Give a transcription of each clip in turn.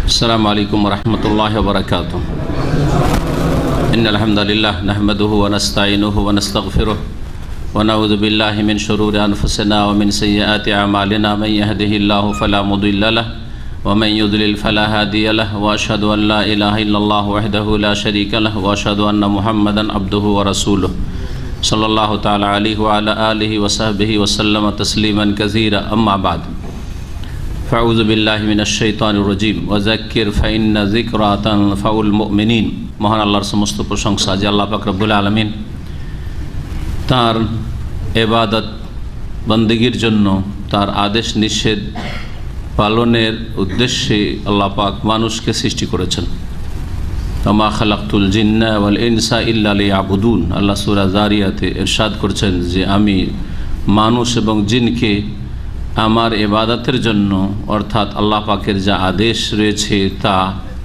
السلام عليكم ورحمة الله وبركاته. إن الحمد لله نحمده ونستعينه ونستغفره ونعوذ بالله من شرور أنفسنا ومن سيئات أعمالنا. من يهده الله فلا مضل له ومن يضلل فلا هادي له وأشهد أن لا إله إلا الله وحده لا شريك له وأشهد أن محمدا عبده ورسوله صلى الله تعالى عليه وعلى آله وصحبه وسلم تسليما كثيرا. أما بعد فأعوذ بالله من الشيطان الرجيم وذكر فإن ذكرى تنفع المؤمنين. মহান আল্লাহর সমস্ত প্রশংসা যে আল্লাহ পাক রব্বুল আলামিন তার ইবাদত বন্দেগীর জন্য তার আদেশ নিষেধ পালনের উদ্দেশ্যে আল্লাহ পাক মানুষকে সৃষ্টি করেছেন। ওমা খালাকতুল জিন্না ওয়াল ইনসা ইল্লা লিয়াবুদুন। আল্লাহ সূরা যারিয়াতে ইরশাদ করেছেন যে আমি মানুষ এবং জিনকে আমার ইবাদতের জন্য অর্থাৎ আল্লাহ পাকের যা আদেশ রয়েছে তা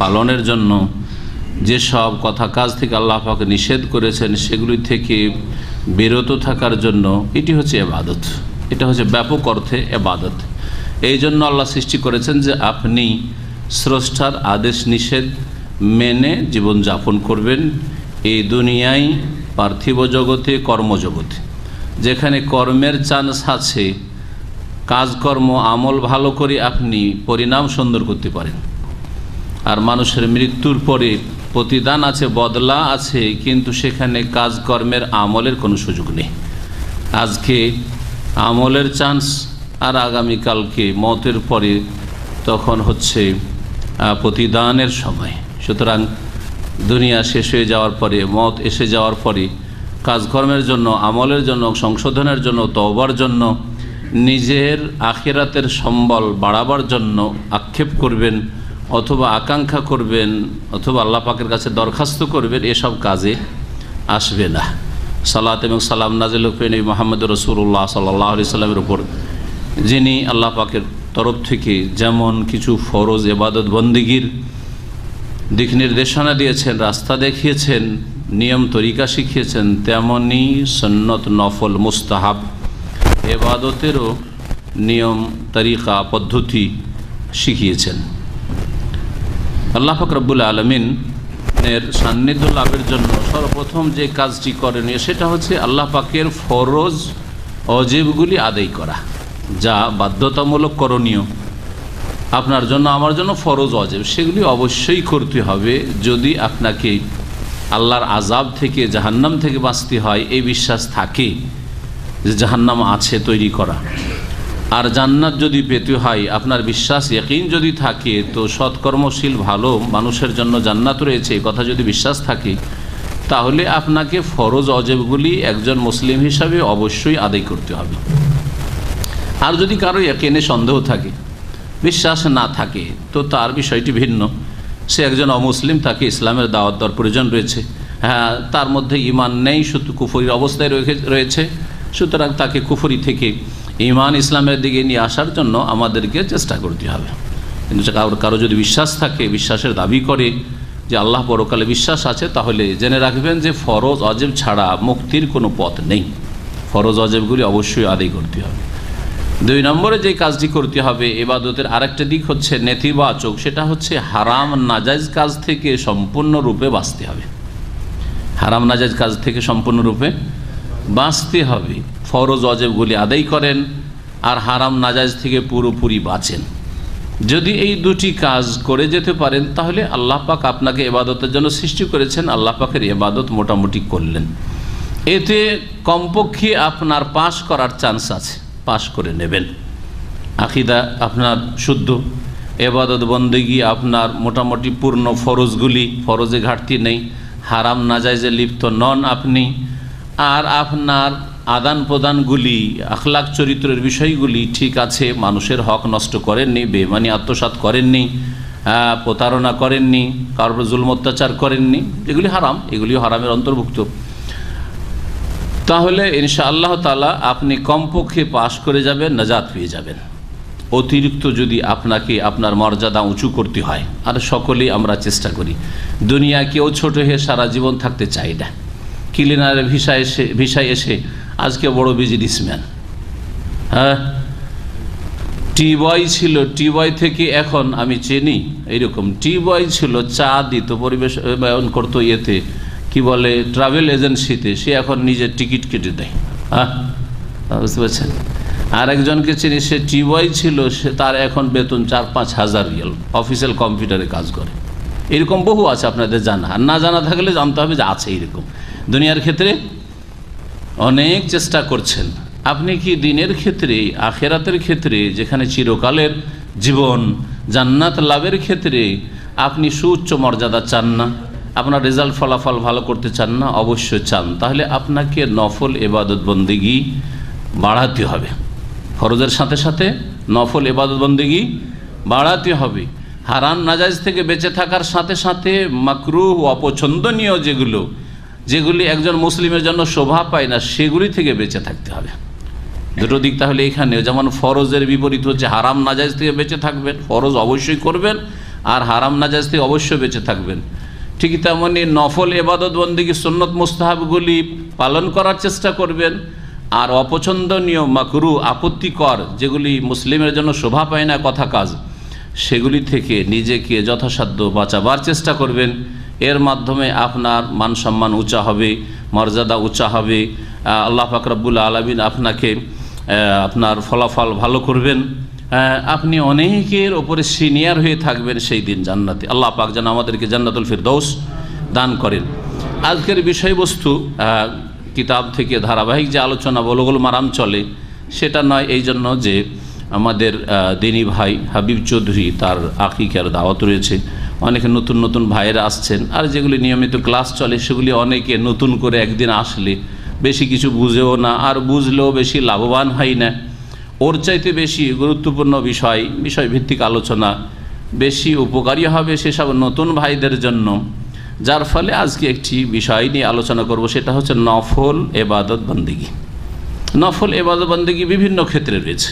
পালনের জন্য, যেসব কথা কাজ থেকে আল্লাহ পাক নিষেধ করেছেন সেগুলি থেকে বিরত থাকার জন্য, এটি হচ্ছে ইবাদত। এটা হচ্ছে ব্যাপক অর্থে ইবাদত। এই জন্য আল্লাহ সৃষ্টি করেছেন যে আপনি স্রষ্টার আদেশ নিষেধ মেনে জীবনযাপন করবেন এই দুনিয়ায়, পার্থিব জগতে, কর্মজগতে। যেখানে কর্মের চান্স আছে, কাজকর্ম আমল ভালো করে আপনি পরিণাম সুন্দর করতে পারেন। আর মানুষের মৃত্যুর পরে প্রতিদান আছে, বদলা আছে, কিন্তু সেখানে কাজকর্মের আমলের কোনো সুযোগ নেই। আজকে আমলের চান্স আর আগামীকালকে মতের পরে তখন হচ্ছে প্রতিদানের সময়। সুতরাং দুনিয়া শেষ হয়ে যাওয়ার পরে, মত এসে যাওয়ার পরে কাজকর্মের জন্য, আমলের জন্য, সংশোধনের জন্য, তওবার জন্য, নিজের আখিরাতের সম্বল বাড়াবার জন্য আক্ষেপ করবেন অথবা আকাঙ্ক্ষা করবেন অথবা আল্লাহ পাকের কাছে দরখাস্ত করবেন, এসব কাজে আসবে না। সালাত এবং সালাম নাজিল হোক নবী মুহাম্মদ রাসূলুল্লাহ সাল্লাল্লাহু আলাইহি সাল্লামের উপর, যিনি আল্লাহ পাকের তরফ থেকে যেমন কিছু ফরজ ইবাদত বন্দেগীর দিক নির্দেশনা দিয়েছেন, রাস্তা দেখিয়েছেন, নিয়ম তরিকা শিখিয়েছেন, তেমনি সুন্নত, নফল, মুস্তাহাব ইবাদতেরও নিয়ম তরিকা পদ্ধতি শিখিয়েছেন। আল্লাহ পাক রব্বুল আলামিনের সান্নিধ্য লাভের জন্য সর্বপ্রথম যে কাজটি করণীয় সেটা হচ্ছে আল্লাহ পাকের ফরজ ওয়াজিবগুলি আদায় করা, যা বাধ্যতামূলক করণীয় আপনার জন্য আমার জন্য ফরজ ওয়াজিব, সেগুলি অবশ্যই করতে হবে। যদি আপনাকে আল্লাহর আযাব থেকে, জাহান্নাম থেকে বাঁচতে হয় এই বিশ্বাস থাকে যে জাহান্নাম আছে তৈরি করা, আর জান্নাত যদি পেতে হয় আপনার বিশ্বাস ইয়াকিন যদি থাকে, তো সৎকর্মশীল ভালো মানুষের জন্য জান্নাত রয়েছে এই কথা যদি বিশ্বাস থাকে, তাহলে আপনাকে ফরজ ওয়াজিবগুলি একজন মুসলিম হিসাবে অবশ্যই আদায় করতে হবে। আর যদি কারো ইয়াকিনে সন্দেহ থাকে, বিশ্বাস না থাকে, তো তার বিষয়টি ভিন্ন। সে একজন অমুসলিম, তাকে ইসলামের দাওয়াত দেওয়ার প্রয়োজন রয়েছে। হ্যাঁ, তার মধ্যে ঈমান নেই, শুধু কুফরির অবস্থায় রয়েছে, সুতরাং তাকে কুফরি থেকে ঈমান ইসলামের দিকে নিয়ে আসার জন্য আমাদেরকে চেষ্টা করতে হবে। কিন্তু কারো যদি বিশ্বাস থাকে, বিশ্বাসের দাবি করে যে আল্লাহ পরকালে বিশ্বাস আছে, তাহলে জেনে রাখবেন যে ফরজ ওয়াজিব ছাড়া মুক্তির কোনো পথ নেই। ফরজ ওয়াজিবগুলি অবশ্যই আদায় করতে হবে। 2 নম্বরে যে কাজটি করতে হবে ইবাদতের আরেকটা দিক হচ্ছে নেতিবাচক, সেটা হচ্ছে হারাম নাজায়েজ কাজ থেকে সম্পূর্ণরূপে বাঁচতে হবে। হারাম নাজায়েজ কাজ থেকে সম্পূর্ণরূপে বাঁচতে হবে। ফরজ ওয়াজিবগুলি আদায় করেন আর হারাম নাজায়েজ থেকে পুরোপুরি বাঁচেন। যদি এই দুটি কাজ করে যেতে পারেন, তাহলে আল্লাহ পাক আপনাকে ইবাদতের জন্য সৃষ্টি করেছেন, আল্লাহ পাকের ইবাদত মোটামুটি করলেন। এতে কমপক্ষে আপনার পাশ করার চান্স আছে, পাশ করে নেবেন। আকিদা আপনার শুদ্ধ, ইবাদত বন্দেগী আপনার মোটামুটি পূর্ণ, ফরজগুলি, ফরজে ঘাটতি নেই, হারাম নাজায়েজে লিপ্ত নন আপনি, আর আপনার আদান প্রদানগুলি, আখলাক চরিত্রের বিষয়গুলি ঠিক আছে, মানুষের হক নষ্ট করেননি, বেঈমানি আত্মসাৎ করেননি, প্রতারণা করেননি, কারোর জুলম অত্যাচার করেননি, এগুলি হারাম, এগুলিও হারামের অন্তর্ভুক্ত। তাহলে ইনশাআল্লাহ তাআলা আপনি কমপক্ষে পাশ করে যাবেন, নাজাত পেয়ে যাবেন। অতিরিক্ত যদি আপনাকে আপনার মর্যাদা উঁচু করতে হয়, আর সকলেই আমরা চেষ্টা করি, দুনিয়া কেউ ছোট হয়ে সারা জীবন থাকতে চাই না। ক্লিনারের ভিসায় এসে আজকে বড় বিজনেসম্যান, হ্যাঁ টিবয় ছিল, টিবয় থেকে এখন আমি চিনি এইরকম টিবয় ছিল, চা দিত, পরিবেশ করতো ইয়েতে কি বলে ট্রাভেল এজেন্সিতে, সে এখন নিজের টিকিট কেটে দেয়। হ্যাঁ, বুঝতে পারছেন। আর একজনকে চিনি, সে টিবয় ছিল, সে তার এখন বেতন 4-5 হাজার রিয়াল, অফিসিয়াল কম্পিউটারে কাজ করে। এরকম বহু আছে, আপনাদের জানা, আর না জানা থাকলে জানতে হবে যে আছে এরকম। দুনিয়ার ক্ষেত্রে অনেক চেষ্টা করছেন। আপনি কি দিনের ক্ষেত্রে, আখেরাতের ক্ষেত্রে, যেখানে চিরকালের জীবন, জান্নাত লাভের ক্ষেত্রে আপনি সুউচ্চ মর্যাদা চান না? আপনার রেজাল্ট ফলাফল ভালো করতে চান না? অবশ্যই চান। তাহলে আপনাকে নফল ইবাদত বন্দেগী বাড়াতে হবে। ফরজের সাথে সাথে নফল ইবাদত বন্দেগী বাড়াতে হবে। হারাম নাজাইজ থেকে বেঁচে থাকার সাথে সাথে মাকরুহ অপছন্দনীয় যেগুলি একজন মুসলিমের জন্য শোভা পায় না, সেগুলি থেকে বেঁচে থাকতে হবে। দুটো দিক তাহলে এখানে, যেমন ফরজের বিপরীত হচ্ছে হারাম নাজাইজ থেকে বেঁচে থাকবেন, ফরজ অবশ্যই করবেন, আর হারাম নাজাইজ থেকে অবশ্যই বেঁচে থাকবেন। ঠিক তেমনি নফল ইবাদত বন্দেগী সুন্নত মুস্তাহাবগুলি পালন করার চেষ্টা করবেন, আর অপছন্দনীয় মাকরুহ আপত্তিকর যেগুলি মুসলিমের জন্য শোভা পায় না কথা কাজ, সেগুলি থেকে নিজেকে যথাসাধ্য বাঁচাবার চেষ্টা করবেন। এর মাধ্যমে আপনার মান সম্মান উঁচা হবে, মর্যাদা উঁচা হবে। আল্লাহ পাক রব্বুল আলামিন আপনাকে আপনার ফলাফল ভালো করবেন। আপনি অনেকের ওপরে সিনিয়র হয়ে থাকবেন সেই দিন জান্নাতে। আল্লাহ পাক যেন আমাদেরকে জান্নাতুল ফিরদৌস দান করেন। আজকের বিষয়বস্তু কিতাব থেকে ধারাবাহিক যে আলোচনা বুলুগুল মারাম চলে, সেটা নয় এই জন্য যে আমাদের দিনী ভাই হাবিব চৌধুরী তার আকিকার দাওয়াত রয়েছে, অনেকে নতুন নতুন ভাইয়েরা আসছেন, আর যেগুলি নিয়মিত ক্লাস চলে সেগুলি অনেকে নতুন করে একদিন আসলে বেশি কিছু বুঝেও না, আর বুঝলেও বেশি লাভবান হয় না। ওর চাইতে বেশি গুরুত্বপূর্ণ বিষয়ভিত্তিক আলোচনা বেশি উপকারী হবে সেসব নতুন ভাইদের জন্য। যার ফলে আজকে একটি বিষয় নিয়ে আলোচনা করব, সেটা হচ্ছে নফল ইবাদত বন্দেগী। নফল ইবাদত বন্দেগী বিভিন্ন ক্ষেত্রে রয়েছে।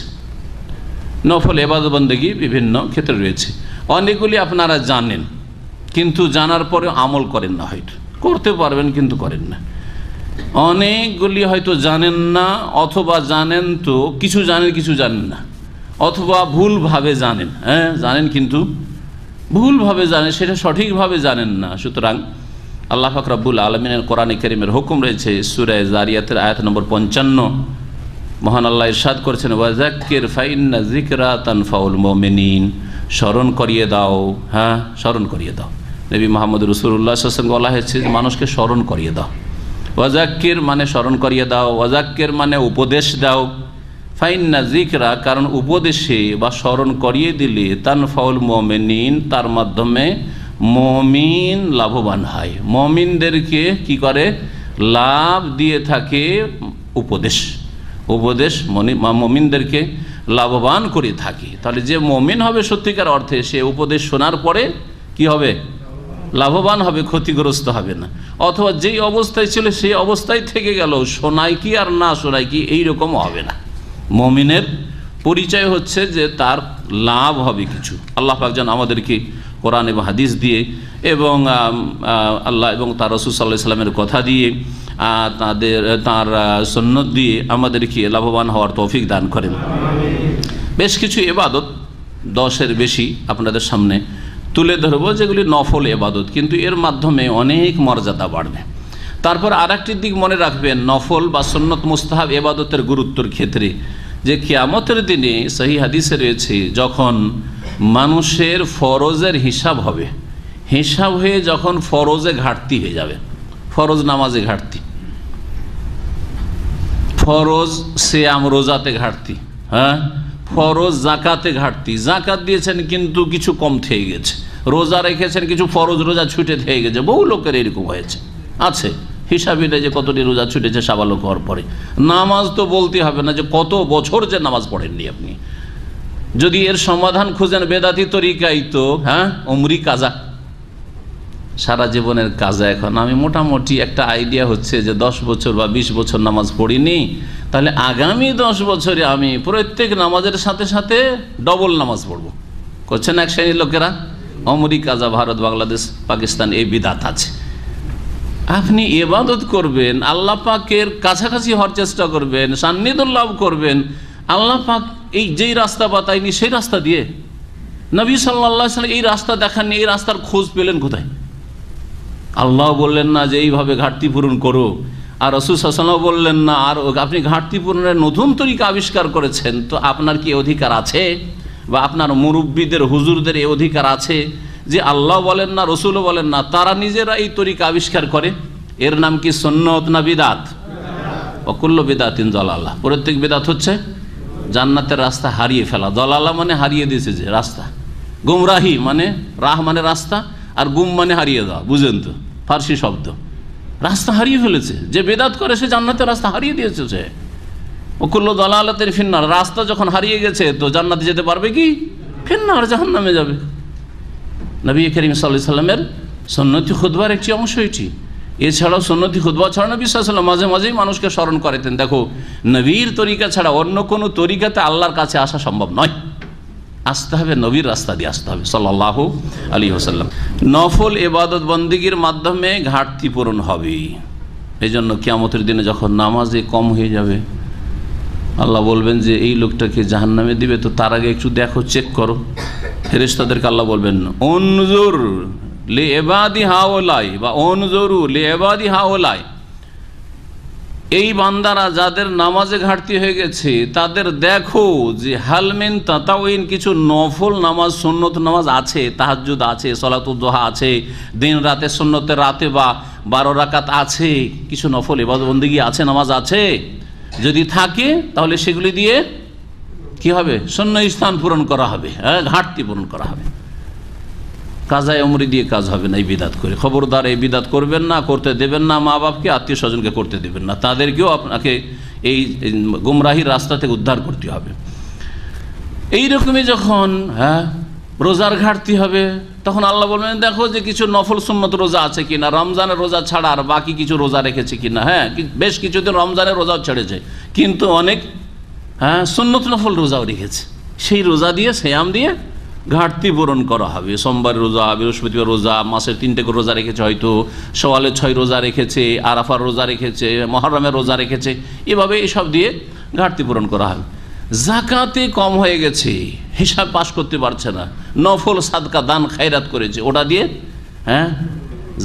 নফল ইবাদত বন্দেগী বিভিন্ন ক্ষেত্রে রয়েছে। অনেকগুলি আপনারা জানেন, কিন্তু জানার পরে আমল করেন না, হয়তো করতে পারবেন কিন্তু করেন না। অনেকগুলি হয়তো জানেন না, অথবা জানেন তো কিছু জানেন কিছু জানেন না, অথবা ভুলভাবে জানেন। জানেন কিন্তু ভুলভাবে জানেন, সেটা সঠিকভাবে জানেন না। সুতরাং আল্লাহ পাক রব্বুল আলামিনের কোরআনে কারীমের হুকুম রয়েছে সূরা যারিয়াতের আয়াত নম্বর 55। মহান আল্লাহ ইরশাদ করেছেন, ওয়াযাক্কির ফাইন্না যিকরা তানফাউল মুমিনিন। স্মরণ করিয়ে দাও, স্মরণ করিয়ে দাও। নবী মুহাম্মদ রাসূলুল্লাহ সাল্লাল্লাহু আলাইহি ওয়াসাল্লাম বলা হয়েছে যে মানুষকে স্মরণ করিয়ে দাও। ওয়াযাক্কির মানে স্মরণ করিয়ে দাও, ওয়াযাক্কির মানে উপদেশ দাও, ফাইন্না যিকরা কারণ উপদেশে বা স্মরণ করিয়ে দিলে তানফাউল মুমিনিন তার মাধ্যমে মুমিন লাভবান হয়। মুমিনদেরকে কি করে? লাভ দিয়ে থাকে উপদেশ। উপদেশ মুমিনদেরকে লাভবান করে থাকে। তাহলে যে মুমিন হবে সত্যিকার অর্থে, সে উপদেশ শোনার পরে কি হবে? লাভবান হবে, ক্ষতিগ্রস্ত হবে না। অথবা যেই অবস্থায় ছিল সেই অবস্থায় থেকে গেল, শোনায় কি আর না শোনায় কি এইরকম হবে না। মুমিনের পরিচয় হচ্ছে যে তার লাভ হবে কিছু। আল্লাহ পাক যেন আমাদেরকে কোরআন এবং হাদিস দিয়ে এবং আল্লাহ এবং তার রাসূল সাল্লাল্লাহু আলাইহি ওয়াসাল্লামের কথা দিয়ে তার সুন্নাত দিয়ে আমাদেরকে লাভবান হওয়ার তৌফিক দান করেন। বেশ কিছু ইবাদত 10-এর বেশি আপনাদের সামনে তুলে ধরবো, যেগুলি নফল ইবাদত, কিন্তু এর মাধ্যমে অনেক মর্যাদা বাড়বে। তারপর আরেকটি দিক মনে রাখবেন, নফল বা সুন্নত মুস্তাহাব ইবাদতের গুরুত্বের ক্ষেত্রে, যে কিয়ামতের দিনে সহিহ হাদিসে রয়েছে, যখন মানুষের ফরজের হিসাব হবে, হিসাব হয়ে যখন ফরজে ঘাটতি হয়ে যাবে, ফরজ নামাজে ঘাটতি, ফরজ সিয়াম রোজাতে ঘাটতি, ফরজ জাকাতে ঘাটতি, জাকাত দিয়েছেন কিন্তু কিছু কম থেকে গেছে, রোজা রেখেছেন কিছু ফরজ রোজা ছুটে থেকে গেছে। বহু লোকের এরকম হয়েছে, আছে হিসাবই নেই যে কতটি রোজা ছুটেছে সাবালক হওয়ার পরে। নামাজ তো বলতে হবে না যে কত বছর যে নামাজ পড়েননি আপনি। যদি এর সমাধান খুঁজেন বেদাতি তরিকায়, তো উমরি কাজা, সারা জীবনের কাজা। এখন আমি মোটামুটি একটা আইডিয়া হচ্ছে যে 10 বছর বা 20 বছর নামাজ পড়িনি, তাহলে আগামী 10 বছরে আমি প্রত্যেক নামাজের সাথে সাথে ডবল নামাজ পড়ব। করছেন এক শ্রেণীর লোকেরা, উমরি কাজা। ভারত, বাংলাদেশ, পাকিস্তান এই বিদাত আছে। আপনি ইবাদত করবেন, আল্লাহ পাকের কাছাকাছি হওয়ার চেষ্টা করবেন, সান্নিধ্য লাভ করবেন, আল্লাহ পাক এই যেই রাস্তা বাতায়নি সেই রাস্তা দিয়ে? নবী সাল্লাল্লাহু আলাইহি ওয়াসাল্লাম এই রাস্তা দেখাননি, এই রাস্তার খোঁজ পেলেন কোথায়? আল্লাহ বললেন না যে এইভাবে ঘাটতি পূরণ করো, আর রাসূল সাল্লাল্লাহু আলাইহি ওয়াসাল্লাম বললেন না, আর আপনি ঘাটতি পূরণের নতুন তরিকা আবিষ্কার করেছেন, তো আপনার কি অধিকার আছে বা আপনার মুরব্বীদের হুজুরদের এই অধিকার আছে যে আল্লাহ বলেন না রাসূলও বলেন না, তারা নিজেরা এই তরিকা আবিষ্কার করে? এর নাম কি সুন্নাত না বিদআত? ওয়াকুল্লু বিদআতিন দালালাহ। প্রত্যেক বিদআত হচ্ছে জান্নাতের রাস্তা হারিয়ে ফেলা। দালালা মানে হারিয়ে দিয়েছে যে রাস্তা, গুমরাহি মানে রাহ মানে রাস্তা, আর গুম মানে হারিয়ে দেওয়া, বুঝেন তো ফার্সি শব্দ। রাস্তা হারিয়ে ফেলেছে যে বেদাত করে, সে জান্নাতের রাস্তা হারিয়ে দিয়েছে। সে ওয়াকুল্লু দালালাতিন ফিন্নার, রাস্তা যখন হারিয়ে গেছে তো জান্নাতে যেতে পারবে কি? ফিন্নার, জাহান্নামে যাবে। নবী করিম সাল্লাল্লাহু আলাইহি ওয়াসাল্লামের সুন্নতি খুতবার একটি অংশ এটি। এছাড়াও সুন্নতি খুতবা ছাড়া নবী সাল্লাল্লাহু আলাইহি ওয়াসাল্লাম মাঝে মাঝেই মানুষকে স্মরণ করাতেন, দেখো নবীর তরিকা ছাড়া অন্য কোনো তরিকাতে আল্লাহর কাছে আসা সম্ভব নয়, আসতে হবে নবীর রাস্তা দিয়ে আসতে হবে সাল্লাল্লাহু আলাইহি ওয়াসাল্লাম। নফল ইবাদত বন্দেগীর মাধ্যমে ঘাটতি পূরণ হবে। এই জন্য কিয়ামতের দিনে যখন নামাজে কম হয়ে যাবে, আল্লাহ বলবেন যে এই লোকটাকে জাহান্নামে দিবে, তো তার আগে একটু দেখো, চেক করো। ফেরেশতাদেরকে আল্লাহ বলবেন উনজুর লিইবাদি হাওলাই বা উনজুরু লিইবাদি হাওলাই, এই বান্দারা যাদের নামাজে ঘাটতি হয়ে গেছে তাদের দেখো যে হালমিন তাতাউইন, কিছু নফল নামাজ সুন্নত নামাজ আছে, তাহাজ্জুদ আছে, সালাতুদ দুহা আছে, দিন রাতে সুন্নতের রাতে বা 12 রাকাত আছে, কিছু নফল ইবাদত বন্দেগী আছে, নামাজ আছে। যদি থাকে তাহলে সেগুলি দিয়ে কি হবে? শূন্য স্থান পূরণ করা হবে, ঘাটতি পূরণ করা হবে। কাজায় উমরি দিয়ে কাজ হবে না এই বিদাত করে। খবরদার এই বিদাত করবেন না, করতে দেবেন না, মা বাপকে আত্মীয় স্বজনকে করতে দেবেন না, তাদেরকেও আপনাকে এই গুমরাহির রাস্তা থেকে উদ্ধার করতে হবে। এইরকমই যখন রোজার ঘাটতি হবে, তখন আল্লাহ বলবেন দেখো যে কিছু নফল সুন্নত রোজা আছে কিনা, রমজানের রোজা ছাড়া আর বাকি কিছু রোজা রেখেছে কিনা। বেশ কিছুদিন রমজানের রোজাও ছেড়েছে, কিন্তু অনেক সুন্নত নফল রোজাও রেখেছে, সেই রোজা দিয়ে সিয়াম দিয়ে ঘাটতি পূরণ করা হবে। সোমবার রোজা, বৃহস্পতিবার রোজা, মাসের 3টে করে রোজা রেখেছে, হয়তো সওয়ালের 6 রোজা রেখেছে, আরাফার রোজা রেখেছে, মুহররমের রোজা রেখেছে, এভাবে এসব দিয়ে ঘাটতি পূরণ করা হবে। জাকাতে কম হয়ে গেছে, হিসাব পাস করতে পারছে না, নফল সাদকা দান খায়রাত করেছে, ওটা দিয়ে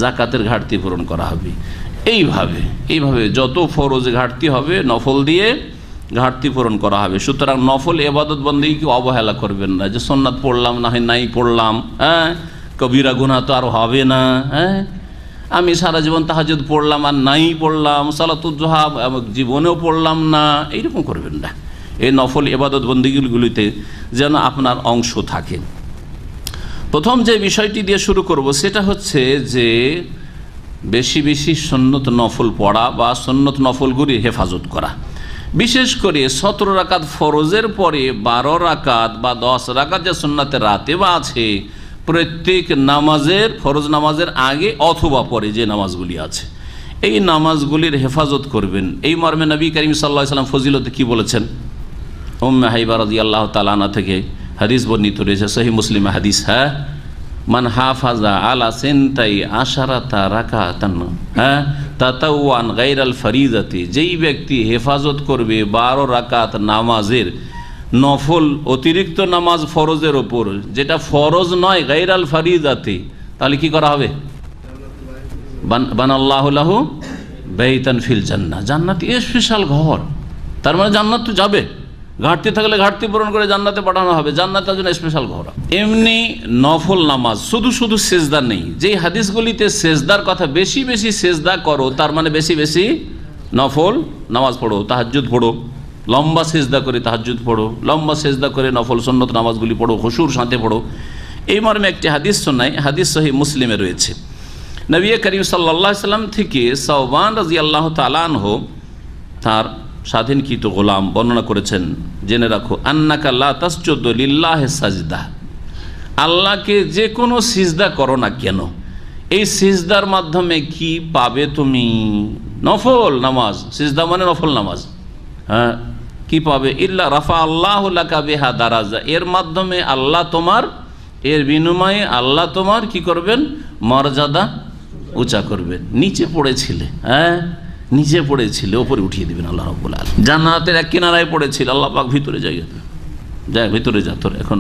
জাকাতের ঘাটতি পূরণ করা হবে। এইভাবে যত ফরজে ঘাটতি হবে নফল দিয়ে ঘাটতি পূরণ করা হবে। সুতরাং নফল ইবাদত বন্দেগীকে অবহেলা করবেন না, যে সুন্নাত পড়লাম না হয় নাই পড়লাম, কবিরা গুনাহ তো আর হবে না, আমি সারা জীবন তাহাজ্জুদ পড়লাম আর নাই পড়লাম, সালাতুদ দুহা জীবনেও পড়লাম না, এইরকম করবেন না। এই নফল ইবাদত বন্দেগীগুলিতে যেন আপনার অংশ থাকে। প্রথম যে বিষয়টি দিয়ে শুরু করব সেটা হচ্ছে যে বেশি বেশি সুন্নত নফল পড়া বা সুন্নত নফলগুলির হেফাজত করা। বিশেষ করে 17 রাকাত ফরজের পরে 12 রাকাত বা 10 রাকাত যে সুন্নাতের রাতে বা আছে, প্রত্যেক নামাজের ফরজ নামাজের আগে অথবা পরে যে নামাজগুলি আছে, এই নামাজগুলির হেফাজত করবেন। এই মর্মে নবী করিম সাল্লাল্লাহু আলাইহি ওয়াসাল্লাম ফজিলতে কি বলেছেন? উম্মে হাবিবা রাদিয়াল্লাহু তাআলা আনহা থেকে হাদিস বর্ণিত রয়েছে, সহিহ মুসলিমে হাদিস, মান হাফাজা আলা সিনতাই আশারাতা রাকাতান তাতাওয়ান গায়রাল ফরিজাতি, যেই ব্যক্তি হেফাজত করবে 12 রাকাত নামাজের, নফল অতিরিক্ত নামাজ ফরজের ওপর, যেটা ফরজ নয়, গায়রাল ফরিজাতি, তাহলে কি করা হবে? বানাল্লাহু লাহু বাইতান ফিল জান্নাহ, জান্নাতে স্পেশাল ঘর। তার মানে জান্নাত তো যাবে, ঘাটতি থাকলে ঘাটতি পূরণ করে জান্নাতে পাঠানো হবে, জান্নাতের জন্য স্পেশাল ঘর। এমনি নফল নামাজ শুধু শুধু সেজদা নেই, যেই হাদিসগুলিতে সেজদার কথা, বেশি বেশি সেজদা করো, তার মানে বেশি বেশি নফল নামাজ পড়ো, তাহাজ্জুদ পড়ো, লম্বা সেজদা করে তাহাজ্জুদ পড়ো, লম্বা সেজদা করে নফল সুন্নত নামাজগুলি পড়ো, খুশুর সাথে পড়ো। এই মর্মে একটি হাদিস শোনাই, হাদিস সহিহ মুসলিমে রয়েছে। নবী করিম সাল্লাল্লাহু আলাইহি ওয়াসাল্লাম থেকে সাওবান রাদিয়াল্লাহু তাআলা আনহু তার স্বাধীনকৃত গোলাম বর্ণনা করেছেন, জেনে রাখো, আন্নাকা লা তাসজুদু লিল্লাহি সাজদা, আল্লাহকে যে কোনো সিজদা করো না কেন, এই সিজদার মাধ্যমে কি পাবে তুমি? নফল নামাজ, সিজদা মানে নফল নামাজ, কি পাবে? ইল্লা রাফা আল্লাহু লাকা বিহা দারাজা, এর মাধ্যমে আল্লাহ তোমার, এর বিনিময়ে আল্লাহ তোমার কি করবেন? মর্যাদা উঁচা করবেন। নিচে পড়েছিলে, নিচে পড়েছিলে, ওপরে উঠিয়ে দেবেন আল্লাহ রাব্বুল আলামিন। জান্নাতের এক কিনারায় পড়েছিল, আল্লাহ পাক ভিতরে জায়গা দেবেন। যা ভিতরে যা, তোর এখন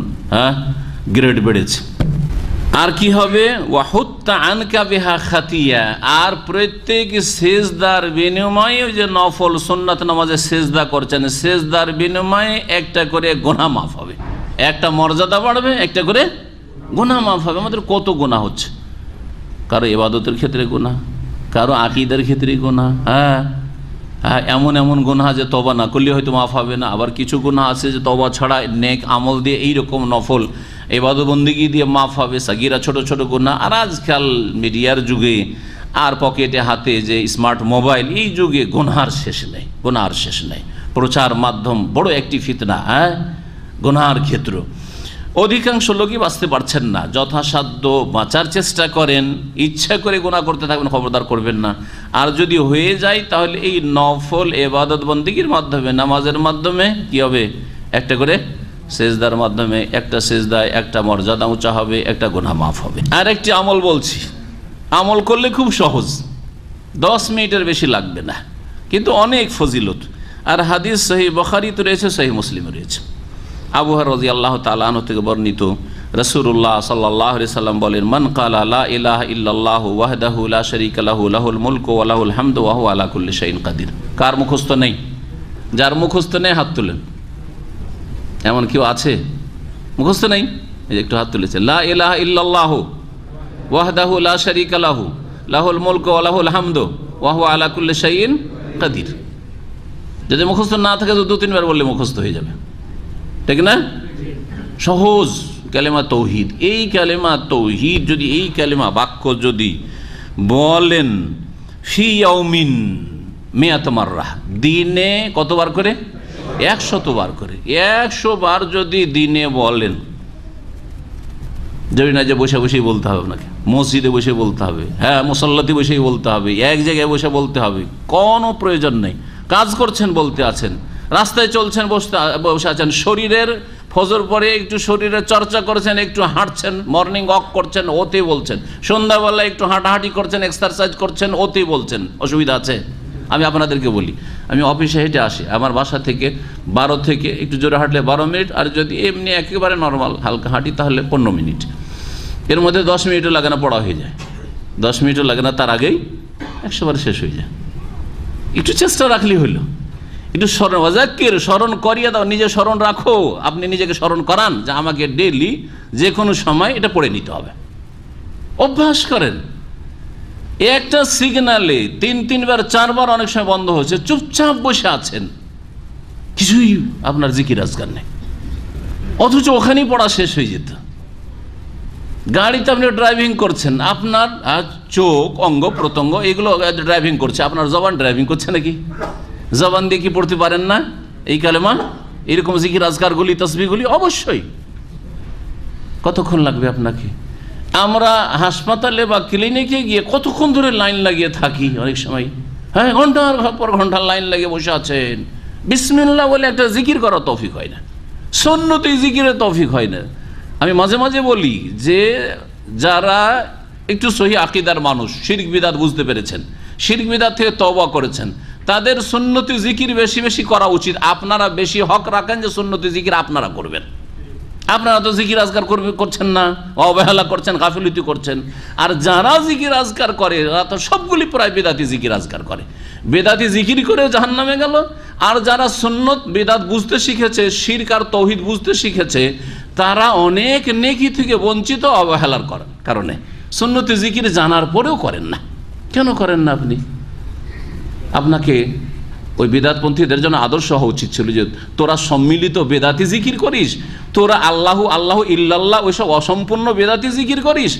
গ্রেড বেড়েছে। আর কি হবে, ওয়াহুত্তা আনকা বিহা খাতিয়া, আর প্রত্যেক সেজদার বিনিময়ে যে নফল সুন্নাত নামাজে সেজদা করছেন, সেজদার বিনিময়ে একটা করে গুনাহ মাফ হবে, একটা মর্যাদা বাড়বে, একটা করে গুনাহ মাফ হবে। আমাদের কত গুনাহ হচ্ছে, কারো ইবাদতের ক্ষেত্রে গুনাহ, কারো আকীদার ক্ষেত্রে গুনাহ, এমন এমন গুনাহ যে তওবা না করলে হয়তো মাফ হবে না। আবার কিছু গুনাহ আছে যে তওবা ছাড়া নেক আমল দিয়ে এইরকম নফল ইবাদত বন্দেগী দিয়ে মাফ হবে, সাগীরা ছোট ছোট গুনাহ। আর আজকাল মিডিয়ার যুগে আর পকেটে হাতে যে স্মার্ট মোবাইল, এই যুগে গুনাহর শেষ নেই, গুনাহর শেষ নেই। প্রচার মাধ্যম বড় একটি ফিতনা, গুনাহর ক্ষেত্র। অধিকাংশ লোকই বাঁচতে পারছেন না, যথাসাধ্য বাঁচার চেষ্টা করেন, ইচ্ছা করে গুনাহ করতে থাকবেন, খবরদার করবেন না। আর যদি হয়ে যায় তাহলে এই নফল ইবাদত বন্দেগীর মাধ্যমে, নামাজের মাধ্যমে কি হবে, একটা করে সেজদার মাধ্যমে, একটা সেজদায় একটা মর্যাদা উঁচা হবে, একটা গুনাহ মাফ হবে। আর একটি আমল বলছি, আমল করলে খুব সহজ, 10 মিনিটের বেশি লাগবে না, কিন্তু অনেক ফজিলত। আর হাদিস সহিহ বুখারীতে রয়েছে, সহিহ মুসলিমে রয়েছে। আবু হুরায়রা রাদিয়াল্লাহু তাআলা আনহু থেকে বর্ণিত, রাসূলুল্লাহ সাল্লাল্লাহু আলাইহি সাল্লাম বলেন, মান ক্বালা লা ইলাহা ইল্লাল্লাহু ওয়াহদাহু লা শারীকা লাহু লাহুল মুলকু ওয়া লাহুল হামদু ওয়া হুয়া আলা কুল্লি শাইইন কাদির। কার মুখস্থ নেই? যার মুখস্থ নেই হাত তুলেন। এমন কেউ আছে মুখস্থ নেই? এই একটু হাত তুলেছে। লা ইলাহা ইল্লাল্লাহু ওয়াহদাহু লা শারীকা লাহু লাহুল মুলকু ওয়া লাহুল হামদু ওয়া হুয়া আলা কুল্লি শাইইন কাদির। যদি মুখস্থ না থাকে তো 2-3 বার বললে মুখস্থ হয়ে যাবে, ঠিক না? সহজ কালেমা তৌহিদ। এই কালেমা তৌহিদ যদি, এই কালেমা বাক্য যদি বলেন ফি ইয়াউমিন মিয়াত মাররা, দিনে কতবার করে? 100 বার করে। 100 বার যদি দিনে বলেন, যদি না যে বসে বসেই বলতে হবে আপনাকে, মসজিদে বসে বলতে হবে, মুসল্লাতে বসেই বলতে হবে, এক জায়গায় বসে বলতে হবে, কোনো প্রয়োজন নেই। কাজ করছেন বলতে আছেন, রাস্তায় চলছেন বসে আছেন, শরীরের ফজর পরে একটু শরীরের চর্চা করছেন, একটু হাঁটছেন, মর্নিং ওয়াক করছেন, ওতে বলছেন। সন্ধ্যাবেলা একটু হাঁটাহাঁটি করছেন, এক্সারসাইজ করছেন, ওতে বলছেন। অসুবিধা আছে? আমি আপনাদেরকে বলি, আমি অফিসে হেঁটে আসি, আমার বাসা থেকে 12 থেকে একটু জোরে হাঁটলে 12 মিনিট, আর যদি এমনি একেবারে নর্মাল হালকা হাঁটি তাহলে 15 মিনিট। এর মধ্যে 10 মিনিটও লাগে না, পড়া হয়ে যায়। 10 মিনিটও লাগে না, তার আগেই 100 বার শেষ হয়ে যায়। একটু চেষ্টা রাখলেই হইল। একটু স্মরণ করিয়ে দাও, নিজে স্মরণ রাখো, আপনি নিজেকে স্মরণ করান যে আমাকে ডেইলি যে কোনো সময় এটা পড়ে নিতে হবে। অভ্যাস করেন। একটা সিগনালে 3 বার 4 বার অনেক সময় বন্ধ হচ্ছে, চুপচাপ বসে আছেন, কিছুই আপনার জিকির আজকার নেই, অথচ ওখানেই পড়া শেষ হয়ে যেত। গাড়িতে আপনি ড্রাইভিং করছেন, আপনার চোখ, অঙ্গ প্রত্যঙ্গ এগুলো ড্রাইভিং করছে, আপনার জবান ড্রাইভিং করছে নাকি? জবান দিয়ে কি পড়তে পারেন না এই কালেমা, এরকম জিকির আজকারগুলি, তসবিহগুলি? অবশ্যই। কতক্ষণ লাগবে আপনাকে? আমরা হাসপাতালে বা ক্লিনিকে গিয়ে কতক্ষণ ধরে লাইন লাগিয়ে থাকি অনেক সময়, ঘন্টার পর ঘন্টা লাইন লাগিয়ে বসে আছেন। বিসমিল্লাহ বলে একটা জিকির করার তৌফিক হয় না, সুন্নতি জিকিরের তৌফিক হয় না। আমি মাঝে মাঝে বলি যে যারা একটু সহি আকীদার মানুষ, শিরক বিদআত বুঝতে পেরেছেন, শিরক বিদআত থেকে তওবা করেছেন, তাদের সুন্নতি জিকির বেশি বেশি করা উচিত। আপনারা বেশি হক রাখেন যে সুন্নতি জিকির আপনারা করবেন। আপনারা তো জিকির আজকার করছেন না, অবহেলা করছেন, গাফিলতি করছেন। আর যারা জিকির আজকার করে তারা তো সবগুলি প্রায় বেদাতি জিকির আজকার করে, বেদাতি জিকির করে জাহান্নামে গেল। আর যারা সুন্নত বেদাত বুঝতে শিখেছে, শিরক আর তৌহিদ বুঝতে শিখেছে, তারা অনেক নেকি থেকে বঞ্চিত অবহেলার কারণে সুন্নতি জিকির জানার পরেও করেন না। কেন করেন না আপনি? আপনাকে ওই বেদাতপন্থীদের জন্য আদর্শ হওয়া উচিত ছিল যে তোরা সম্মিলিত বেদাতি জিকির করিস, তোরা আল্লাহু আল্লাহু ইল্লাল্লাহ ওইসব অসম্পূর্ণ বেদাতি জিকির করিস,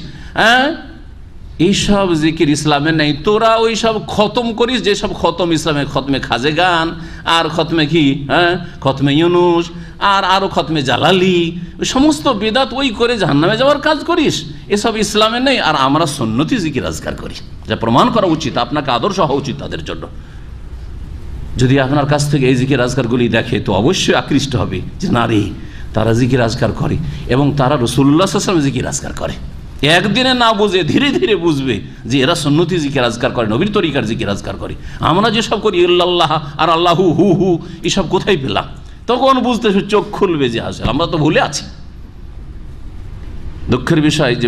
এইসব জিকির ইসলামে নেই। তোরা ওই সব খতম করিস, যেসব খতম ইসলামে, খতমে খাজে গান, আর খতমে কি খতমে ইউনুস, আর আরও খতমে জালালি, ওই সমস্ত বেদাত ওই করে জাহান্নামে যাওয়ার কাজ করিস। এসব ইসলামে নেই। আর আমরা সুন্নতি জিকির আজকার করি, যা প্রমাণ করা উচিত, আপনাকে আদর্শ হওয়া উচিত তাদের জন্য। যদি আপনার কাছ থেকে এই জিকির আজকারগুলি দেখে তো অবশ্যই আকৃষ্ট হবে যে না রে, তারা জিকির আজকার করে এবং তারা রাসূলুল্লাহ সাল্লাল্লাহু আলাইহি ওয়াসাল্লাম জিকির আজকার করে। একদিনে না বুঝে ধীরে ধীরে বুঝবে যে এরা সুন্নতি জিকির আজকার করে, নবীর তরিকার জিকির আজকার করে। আমরা যেসব করি ইল্লাল্লাহ আর আল্লাহু হু হু, এসব কোথায় পেলাম? তখন বুঝতেছে, চোখ খুলবে যে আসলে আমরা তো ভুলে আছি। দুঃখের বিষয় যে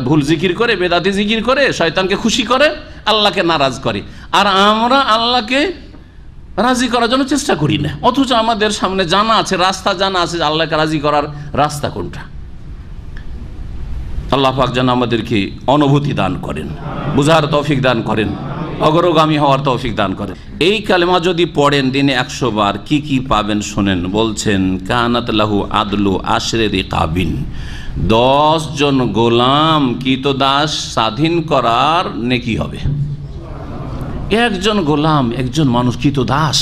ভুল জিকির করে, বেদাতি জিকির করে, শয়তানকে খুশি করে, আল্লাহকে নারাজ করে, আর আমরা আল্লাহকে রাজি করার জন্য চেষ্টা করি না। অথচ আমাদের সামনে জানা আছে, রাস্তা জানা আছে যে আল্লাহকে রাজি করার রাস্তা কোনটা। আল্লাহ পাক যেন আমাদেরকে অনুভূতি দান করেন, বুঝার তৌফিক দান করেন, অগ্রগামী হওয়ার তৌফিক দান করেন। এই কালেমা যদি পড়েন দিনে 100 বার কি কি পাবেন শোনেন। বলছেন, কানাত লাহু আদলু আশরে রিকাবিন, 10 জন গোলাম কৃতদাস স্বাধীন করার নেকি হবে। একজন গোলাম, একজন মানুষ কৃতদাস,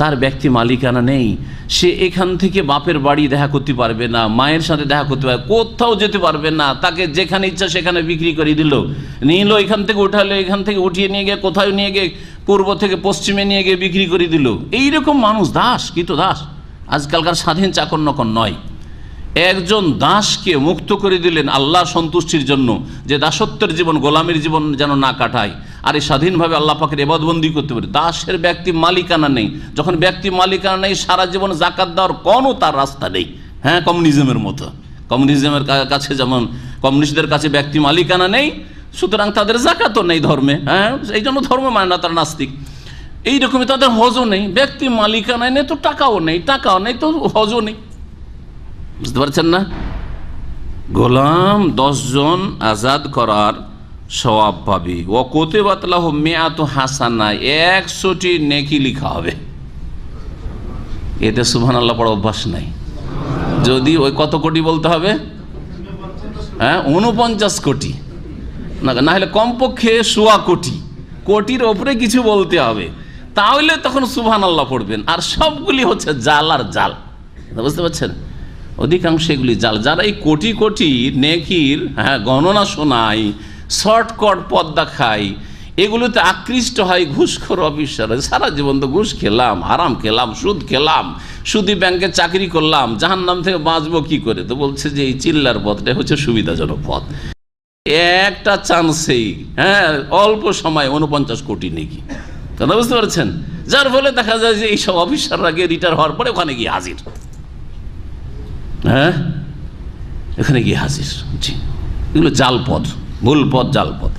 তার ব্যক্তি মালিকানা নেই, সে এখান থেকে বাপের বাড়ি দেখা করতে পারবে না, মায়ের সাথে দেখা করতে পারবে, কোথাও যেতে পারবে না, তাকে যেখানে ইচ্ছা সেখানে বিক্রি করে দিল, নিল, এখান থেকে উঠালো, এখান থেকে উঠিয়ে নিয়ে গিয়ে কোথাও নিয়ে গিয়ে পূর্ব থেকে পশ্চিমে নিয়ে গিয়ে বিক্রি করে দিল। এইরকম মানুষ দাস, কৃতদাস, আজকালকার স্বাধীন চাকর নকর নয়। একজন দাসকে মুক্ত করে দিলেন আল্লাহর সন্তুষ্টির জন্য, যে দাসত্বের জীবন, গোলামের জীবন যেন না কাটায়, আর এই স্বাধীনভাবে আল্লাহ পাকের ইবাদতবন্দি করতে পারে। দাসের ব্যক্তি মালিকানা নেই, যখন ব্যক্তি মালিকানা নেই, সারা জীবন জাকাত দেওয়ার কোনো তার রাস্তা নেই। হ্যাঁ, কমিউনিজমের মতো, কমিউনিজমের কাছে যেমন কমিউনিস্টদের কাছে ব্যক্তি মালিকানা নেই, সুতরাং তাদের জাকাতও নেই ধর্মে। হ্যাঁ, এই জন্য ধর্ম মানে না, তারা নাস্তিক। এইরকমই তাদের হজও নেই, ব্যক্তি মালিকানা নেই তো টাকাও নেই, টাকাও নেই তো হজও নেই। বুঝতে পারছেন না? গোলাম 10 জন আজাদ করার সওয়াব পাবে। ও কুতিবাত লাহু মিআতু হাসানা, 100টি নেকি লিখা হবে। এতে সুবহানাল্লাহ পড়া অভ্যাস নাই। যদি ওই কত কোটি বলতে হবে? হ্যাঁ, 49 কোটি, না হলে কমপক্ষে 100 কোটি, কোটির ওপরে কিছু বলতে হবে, তাহলে তখন সুবহানাল্লাহ পড়বেন। আর সবগুলি হচ্ছে জাল আর জাল, বুঝতে পারছেন? অধিকাংশ এগুলি জাল। যারা এই কোটি কোটি নেকির গণনা শোনায়, শর্টকট পথ দেখায়, এগুলোতে আকৃষ্ট হয় ঘুষখোর অফিসার। সারা জীবন তো ঘুষ খেলাম, হারাম খেলাম, সুদ খেলাম, সুদি ব্যাংকে চাকরি করলাম, জাহান্নাম থেকে বাঁচবো কি করে? তো বলছে যে এই চিল্লার পথটা হচ্ছে সুবিধাজনক পথ। একটা চান্সেই অল্প সময় 49 কোটি নেকি, কথা বুঝতে পারছেন? যার ফলে দেখা যায় যে এইসব অফিসাররা গিয়ে রিটায়ার হওয়ার পরে ওখানে গিয়ে হাজির। হ্যাঁ, এখানে গিয়ে হাজির। জি, এগুলো জাল পথ, ভুল পথ, জাল পথ।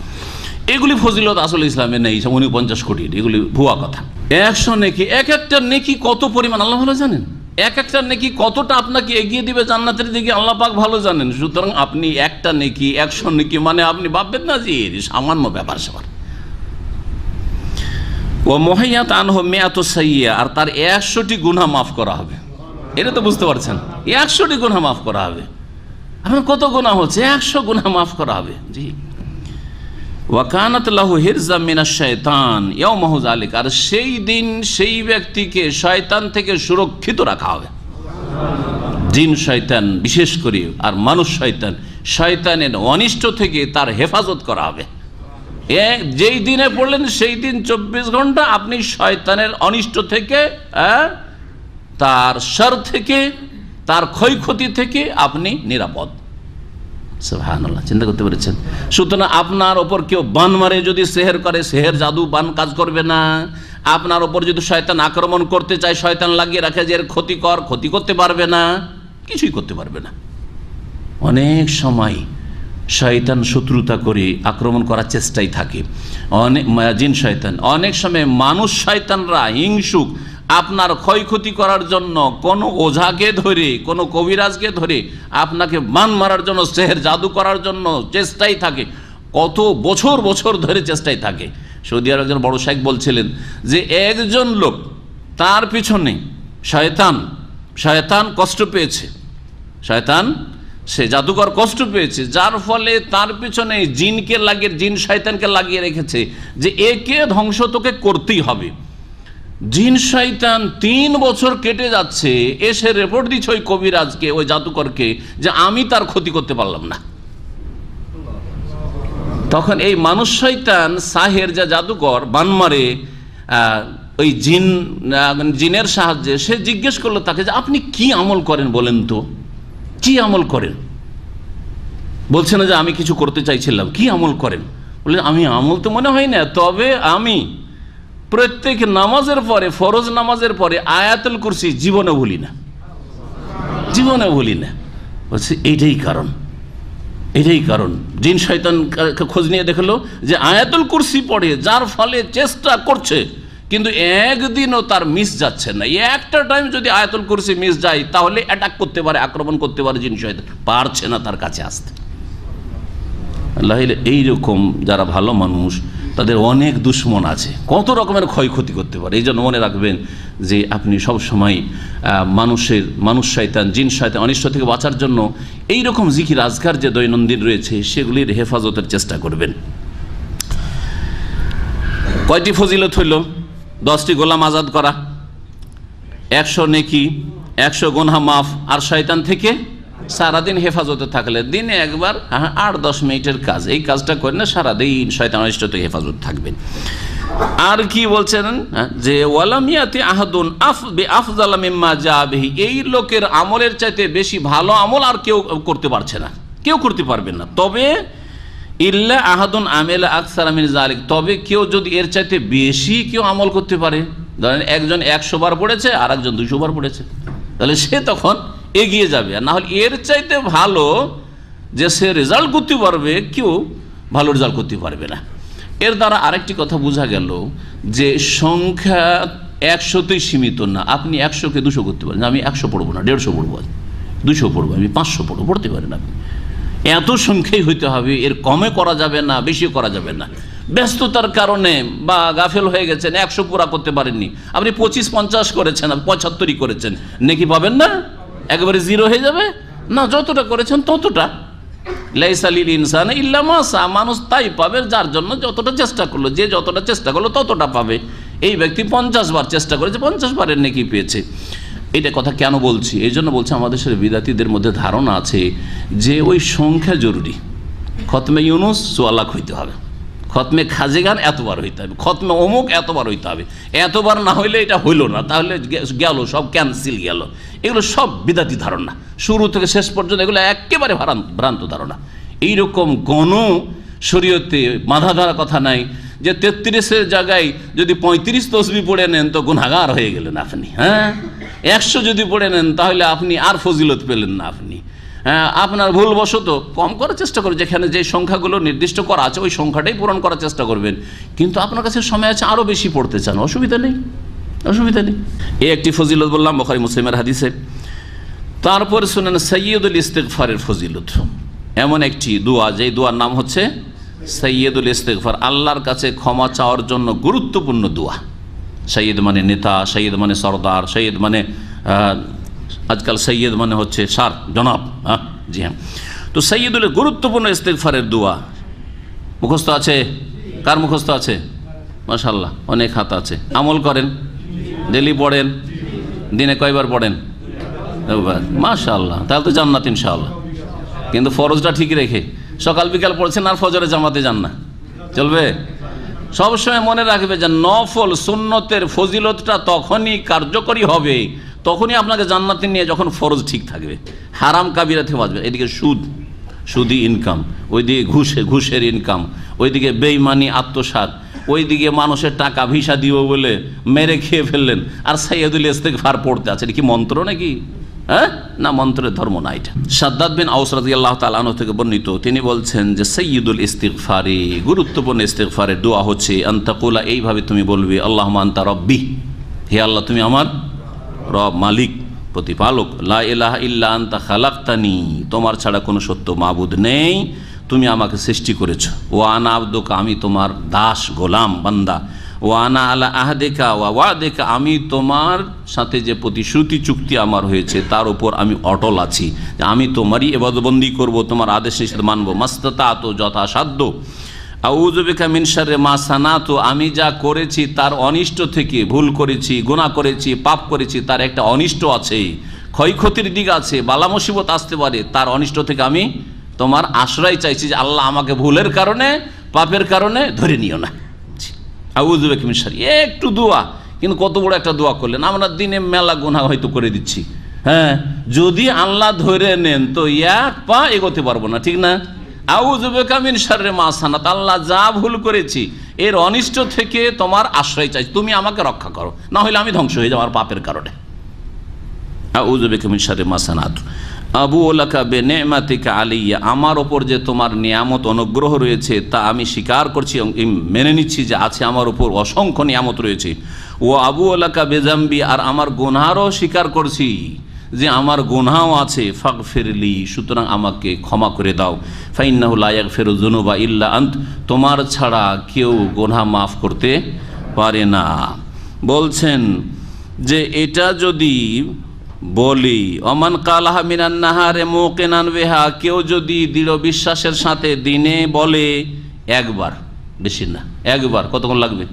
এগুলি ফজিলত আসলে ইসলামে নেই। 49 কোটি এগুলি ভুয়া কথা। 100 নেকি, এক একটা নেকি কত পরিমাণ আল্লাহ ভালো জানেন। এক একটা নেকি কতটা আপনাকে এগিয়ে দিবে জান্নাতের দিকে আল্লাহ পাক ভালো জানেন। সুতরাং আপনি একটা নেকি, 100 নেকি মানে আপনি ভাববেন না যে সামান্য ব্যাপার স্যাপার। ও মুহাইয়াত আনহু মিআতু সাইয়্যা, আর তার 100টি গুনাহ মাফ করা হবে। এটা তো বুঝতে পারছেন, 100টি গুনাহ মাফ করা হবে। আপনার কত গুনাহ হচ্ছে? 100 গুনাহ মাফ করা হবে। জি। ওয়া কানাত লাহু হিরজাম মিনাশ শাইতান ইয়াওমাহু যালিক, আর সেই দিন সেই ব্যক্তিকে শয়তান থেকে সুরক্ষিত রাখা হবে। জিন শয়তান বিশেষ করে, আর মানুষ শয়তান, শয়তানের অনিষ্ট থেকে তার হেফাজত করা হবে। যেই দিনে পড়লেন সেই দিন 24 ঘন্টা আপনি শয়তানের অনিষ্ট থেকে, তার শর থেকে, তার ক্ষয়ক্ষতি থেকে আপনি নিরাপদ। সুবহানাল্লাহ, চিন্তা করতে পেরেছেন? সুতরাং আপনার ওপর কেউ বান মারে, যদি সেহের করে, সেহের জাদু বান কাজ করবে না। আপনার ওপর যদি শয়তান আক্রমণ করতে চায়, শয়তান লাগিয়ে রাখে যে এর ক্ষতিকর, ক্ষতি করতে পারবে না, কিছুই করতে পারবে না। অনেক সময় শয়তান শত্রুতা করে আক্রমণ করার চেষ্টাই থাকে, অনেক জিন শয়তান। অনেক সময় মানুষ শয়তানরা হিংসুক, আপনার ক্ষয়ক্ষতি করার জন্য কোনো ওঝাকে ধরে, কোনো কবিরাজকে ধরে আপনাকে বান মারার জন্য, সেহের জাদু করার জন্য চেষ্টাই থাকে। কত বছর বছর ধরে চেষ্টাই থাকে। সৌদি আরব একজন বড় শাইখ বলছিলেন যে একজন লোক, তার পিছনে শয়তান কষ্ট পেয়েছে, শয়তান সে জাদুকর কষ্ট পেয়েছে, যার ফলে তার পিছনে জিন শয়তানকে লাগিয়ে রেখেছে যে একে ধ্বংস তোকে করতেই হবে। জিন শয়তান 3 বছর কেটে যাচ্ছে, এসে রিপোর্ট দিচ্ছে ওই কবিরাজকে, ওই জাদুকরকে, যে আমি তার ক্ষতি করতে পারলাম না। তখন এই মানুষ শয়তান সাহের, যা জাদুকর বানমারে, ওই জিনের সাহায্যে সে জিজ্ঞেস করলো তাকে যে আপনি কি আমল করেন বলেন তো, কি আমল করেন? বলছে না যে আমি কিছু করতে চাইছিলাম, কি আমল করেন? বললেন আমি আমল তো মনে হয় না, তবে আমি প্রত্যেক নামাজের পরে, ফরজ নামাজের পরে আয়াতুল কুরসি জীবনে ভুলি না, জীবনে ভুলি না। বলছে এইটাই কারণ জিন শয়তান খোঁজ নিয়ে দেখলো যে আয়াতুল কুরসি পড়ে, যার ফলে চেষ্টা করছে কিন্তু একদিনও তার মিস যাচ্ছে না। একটা টাইম যদি আয়াতুল কুরসি মিস যায় তাহলে অ্যাটাক করতে পারে, আক্রমণ করতে পারে জিন শয়তান, পারছে না তার কাছে আসতে। আল্লাহ, এইরকম যারা ভালো মানুষ তাদের অনেক দুশ্মন আছে, কত রকমের ক্ষয়ক্ষতি করতে পারে। এই জন্য মনে রাখবেন যে আপনি সবসময় মানুষ শয়তান, জিন শয়তান অনিষ্ট থেকে বাঁচার জন্য এই রকম জিকির আজকার যে দৈনন্দিন রয়েছে সেগুলির হেফাজতের চেষ্টা করবেন। কয়টি ফজিলত হইল? 10টি গোলাম আজাদ করা, 100 নেকি, 100 গুনাহ মাফ, আর শয়তান থেকে সারাদিন হেফাজতে থাকলে দিনে একবার 8-10 মিনিটের কাজ, এই কাজটা করেন না, সারাদিন শয়তান অনিষ্ট থেকে হেফাজত থাকবেন। আর কি বলছেন যে ওয়ালামিয়াতি আহাদুন আফজালা মিম্মা জা বিহি, এই লোকের আমলের চাইতে বেশি ভালো আমল আর কেউ করতে পারছে না, কেউ করতে পারবেন না। তবে ইল্লা আহাদুন আমেলা আকসারা মিন যালিক, তবে কেউ যদি এর চাইতে বেশি কেউ আমল করতে পারে, ধরেন একজন 100 বার পড়েছে আর একজন 200 বার পড়েছে, তাহলে সে তখন এগিয়ে যাবে। আর না হলে এর চাইতে ভালো যে সে রেজাল্ট করতে পারবে, কেউ ভালো রেজাল্ট করতে পারবে না। এর দ্বারা আরেকটি কথা বোঝা গেল যে সংখ্যা 100তেই সীমিত না। আপনি 100কে 200 করতে পারেন, আমি 100 পড়বো না, 150 পড়বো, 200 পড়বো, আমি 500 পড়বো, পড়তে পারেন আপনি। এত সংখ্যাই হইতে হবে, এর কমে করা যাবে না, বেশি করা যাবে না। ব্যস্ততার কারণে বা গাফেল হয়ে গেছেন, 100 পুরা করতে পারেননি, আপনি 25-50 করেছেন, 75 করেছেন, নেকি পাবেন না? একেবারে 0 হয়ে যাবে না, যতটা করেছেন ততটা। লাইসা লিল ইনসানি ইল্লা মা সা, মানুষ তাই পাবে যার জন্য যতটা চেষ্টা করলো, যে যতটা চেষ্টা করলো ততটা পাবে। এই ব্যক্তি 50 বার চেষ্টা করেছে, 50 বারের নেকি পেয়েছে। এটা কথা কেন বলছি? এই জন্য বলছি, আমাদের সাথে বিদাতীদের মধ্যে ধারণা আছে যে ওই সংখ্যা জরুরি। খতমে ইউনুস 4 লাখ হইতে হবে, খতমে খাজেগান এতবার হইতে হবে, খতমে অমুক এতবার হইতে হবে, এতবার না হইলে এটা হইল না, তাহলে গেল, সব ক্যান্সেল গেল। এগুলো সব বিদাতি ধারণা, শুরু থেকে শেষ পর্যন্ত এগুলো একেবারে ভ্রান্ত ধারণা। এইরকম কোনো শরীয়তে বাধা ধরা কথা নাই যে 33-এর জায়গায় যদি 35 তসবিহ পড়ে নেন তো গুনাহগার হয়ে গেলেন আপনি। হ্যাঁ, 100 যদি পড়ে নেন তাহলে আপনি আর ফজিলত পেলেন না আপনি। হ্যাঁ, আপনার ভুলবশত কম করার চেষ্টা করবেন, যেখানে যে সংখ্যাগুলো নির্দিষ্ট করা আছে ওই সংখ্যাটাই পূরণ করার চেষ্টা করবেন। কিন্তু আপনার কাছে সময় আছে, আরও বেশি পড়তে চান, অসুবিধা নেই। এই একটি ফজিলত বললাম বুখারী মুসলিমের হাদিসে। তারপর শুনেন সাইয়্যিদুল ইস্তিগফারের ফজিলত, এমন একটি দোয়া, যেই দোয়ার নাম হচ্ছে সাইয়্যিদুল ইস্তিগফার, আল্লাহর কাছে ক্ষমা চাওয়ার জন্য গুরুত্বপূর্ণ দোয়া। সৈয়দ মানে নেতা, সৈয়দ মানে সর্দার, সৈয়দ মানে আজকাল সৈয়দ মানে হচ্ছে সার, জনাব। হ্যাঁ, জি হ্যাঁ। তো সৈয়দুল গুরুত্বপূর্ণ ইস্তিগফারের দোয়া মুখস্থ আছে? কার মুখস্থ আছে? মাশাআল্লাহ, অনেক হাত আছে। আমল করেন? ডেলি পড়েন? দিনে কয়বার পড়েন? মাশাআল্লাহ, তাহলে তো জান্নাত ইনশাআল্লাহ। কিন্তু ফরজটা ঠিক রেখে সকাল বিকাল পড়ছেন আর ফজরে জামাতে যান না, চলবে? সবসময় মনে রাখবে যে নফল সুন্নতের ফজিলতটা তখনই কার্যকরী হবে, তখনই আপনাকে জান্নাতে নিয়ে যখন ফরজ ঠিক থাকবে। হারাম কাবিরা থেকে বাঁচবে। এদিকে সুদি ইনকাম, ওইদিকে ঘুষের ইনকাম, ওইদিকে বেইমানি আত্মসাৎ, ওইদিকে মানুষের টাকা ভিসা দিব বলে মেরে খেয়ে ফেললেন, আর সাইয়্যিদুল ইস্তিগফার পড়তে আছে। এটা কি মন্ত্র নাকি? হ্যাঁ, না, মন্ত্রের ধর্ম না এটা। শাদ্দাদ বিন আওস রাদিয়াল্লাহু তাআলা আনহু থেকে বর্ণিত, তিনি বলছেন যে সাইয়্যিদুল ইস্তিগফারি, গুরুত্বপূর্ণ ইস্তিগফারের দোয়া হচ্ছে আনতাকুলা, এইভাবে তুমি বলবে, আল্লাহুম্মা আনতা রব্বি, হে আল্লাহ তুমি আমার রব, মালিক, প্রতিপালক। লা ইলাহা ইল্লা আনতা খালাকতানি, তোমার ছাড়া কোনো সত্য মাবুদ নেই, তুমি আমাকে সৃষ্টি করেছো। ওয়া আনা আবদুকা, আমি তোমার দাস, গোলাম, বান্দা। ওয়া আনা আলা আহদিকা ওয়া ওয়াদিকা, আমি তোমার সাথে যে প্রতিশ্রুতি চুক্তি আমার হয়েছে তার উপর আমি অটল আছি, যে আমি তোমারই ইবাদতবন্দি করব, তোমার আদেশ নিষেধ মানব। মাস্তাতাতু, যথাসাধ্য। আউযু বিকা মিন শাররি মা সানাতু, আমি যা করেছি তার অনিষ্ট থেকে, ভুল করেছি, গুনাহ করেছি, পাপ করেছি, তার একটা অনিষ্ট আছে, ক্ষয়ক্ষতির দিক আছে, বালা মুসিবত আসতে পারে, তার অনিষ্ট থেকে আমি তোমার আশ্রয় চাইছি, যে আল্লাহ আমাকে ভুলের কারণে, পাপের কারণে ধরে নিও না। আউযু বিকা মিন শাররি, একটু দোয়া, কিন্তু কত বড় একটা দোয়া করলেন। আমরা দিনে মেলা গুনাহ হয়তো করে দিচ্ছি। হ্যাঁ, যদি আল্লাহ ধরে নেন তো এক পা এগোতে পারবো না, ঠিক না? আউযু বিকা মিন শাররি মা সানাত, আল্লাহ যা ভুল করেছি এর অনিষ্ট থেকে তোমার আশ্রয় চাই, তুমি আমাকে রক্ষা করো, না হলে আমি ধ্বংস হয়ে যাব আমার পাপের কারণে। আউযু বিকা মিন শাররি মা সানাত আবুউ লাকা বিনি'মাতিকা আলাইয়া, আমার ওপর যে তোমার নিয়ামত অনুগ্রহ রয়েছে তা আমি স্বীকার করছি, মেনে নিচ্ছি যে আছে আমার উপর অসংখ্য নিয়ামত রয়েছে। ও আবুউ লাকা বিযামবি, আর আমার গুনাহও স্বীকার করছি যে আমার গুনাহও আছে। ফাগফিরলি, সুতরাং আমাকে ক্ষমা করে দাও। ফাইন্নাহু লা ইয়াগফিরু যুনুবা ইল্লা আন্ত, তোমার ছাড়া কেউ গুনাহ মাফ করতে পারে না। বলছেন যে এটা যদি বলি, অমান কালাহা মিনান নাহারে মুকিনান বিহা, কেউ যদি দৃঢ় বিশ্বাসের সাথে দিনে বলে একবার, বেশি না, একবার, কতক্ষণ লাগবে?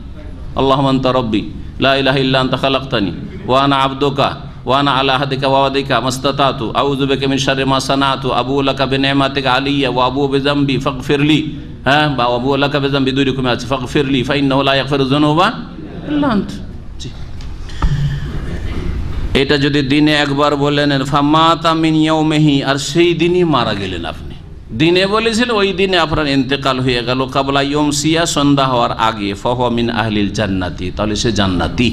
আল্লাহুম্মা আনতা রাব্বি লা ইলাহা ইল্লা আনতা খালাকতানি ওয়া আনা আবদুকা ওয়া আনা আলা আহদিকা ওয়া ওয়াদিকা মাসতাতাতু আউযু বিকা মিন শাররি মা সানাতু আবুউ লাকা বিনি'মাতিকা আলাইয়া ওয়া আবুউ বিযামবি ফাগফিরলি, হ্যাঁ, বা আবুউ লাকা বিযামবি, দুই রকম আছে, ফাগফিরলি ফাইন্নাহু লা ইয়াগফিরু যুনুবা ইল্লা আন্ত। এটা যদি দিনে একবার বলে নেন, ফামাতা মিন ইয়াউমিহি, আর সেই দিনই মারা গেলেন আপনি, দিনে বলেছিল ওই দিনে আপনার ইন্তেকাল হয়ে গেল, কাবলা ইয়ুমসিয়া, সন্ধ্যা হওয়ার আগে, ফাহুয়া মিন আহলিল জান্নাতি, তাহলে সে জান্নাতি।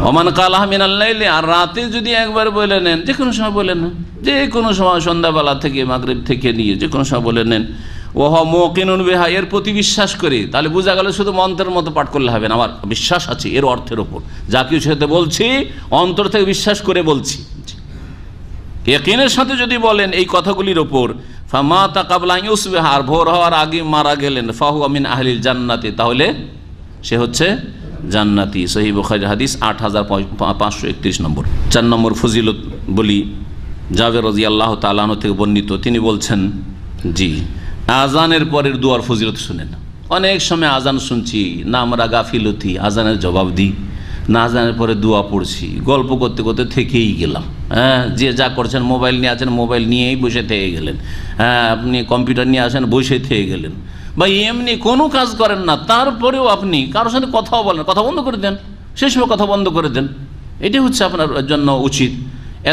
ওমান কালাহা মিনাল লাইলি, আর রাতে যদি একবার বলে নেন, যে কোনো সময় বলে নেন, যে কোনো সময়, সন্ধ্যাবেলা থেকে মাগরিব থেকে নিয়ে যে কোনো সময় বলে নেন, ওয়া মুকিনুন বিহা, এর প্রতি বিশ্বাস করে, তাহলে বোঝা গেল শুধু মন্ত্রের মতো পাঠ করলে হবে না, আমার বিশ্বাস আছে এর অর্থের ওপর, যা কিছু সাথে বলছি অন্তর থেকে বিশ্বাস করে বলছি, ইয়াকিনের সাথে যদি বলেন এই কথাগুলির ওপর, ফামাতা কাবলা ইউসবিহা, আর ভোর হওয়ার আগে মারা গেলেন, ফাহুয়া মিন আহলিল জান্নাতি, তাহলে সে হচ্ছে জান্নাতি। সহিহ বুখারী হাদিস 8531 নম্বর। 4 নম্বর ফজিলত বলি, জাবের রাদিয়াল্লাহু তাআলা আনহু থেকে বর্ণিত, তিনি বলছেন, জি, আজানের পরের দুয়ার ফজিলত শুনেন। অনেক সময় আজান শুনছি না, আমরা গাফিলতি, আজানের জবাব দিই না, আজানের পরে দোয়া পড়ছি, গল্প করতে করতে থেকেই গেলাম, হ্যাঁ, যে যা করছেন, মোবাইল নিয়ে আছেন, মোবাইল নিয়েই বসে থেকে গেলেন, হ্যাঁ, আপনি কম্পিউটার নিয়ে আসেন, বসে থেকে গেলেন, বা এমনি কোনো কাজ করেন না, তারপরেও আপনি কারোর সাথে কথাও বলেন, কথা বন্ধ করে দেন, সেই সময় কথা বন্ধ করে দেন, এটাই হচ্ছে আপনার জন্য উচিত,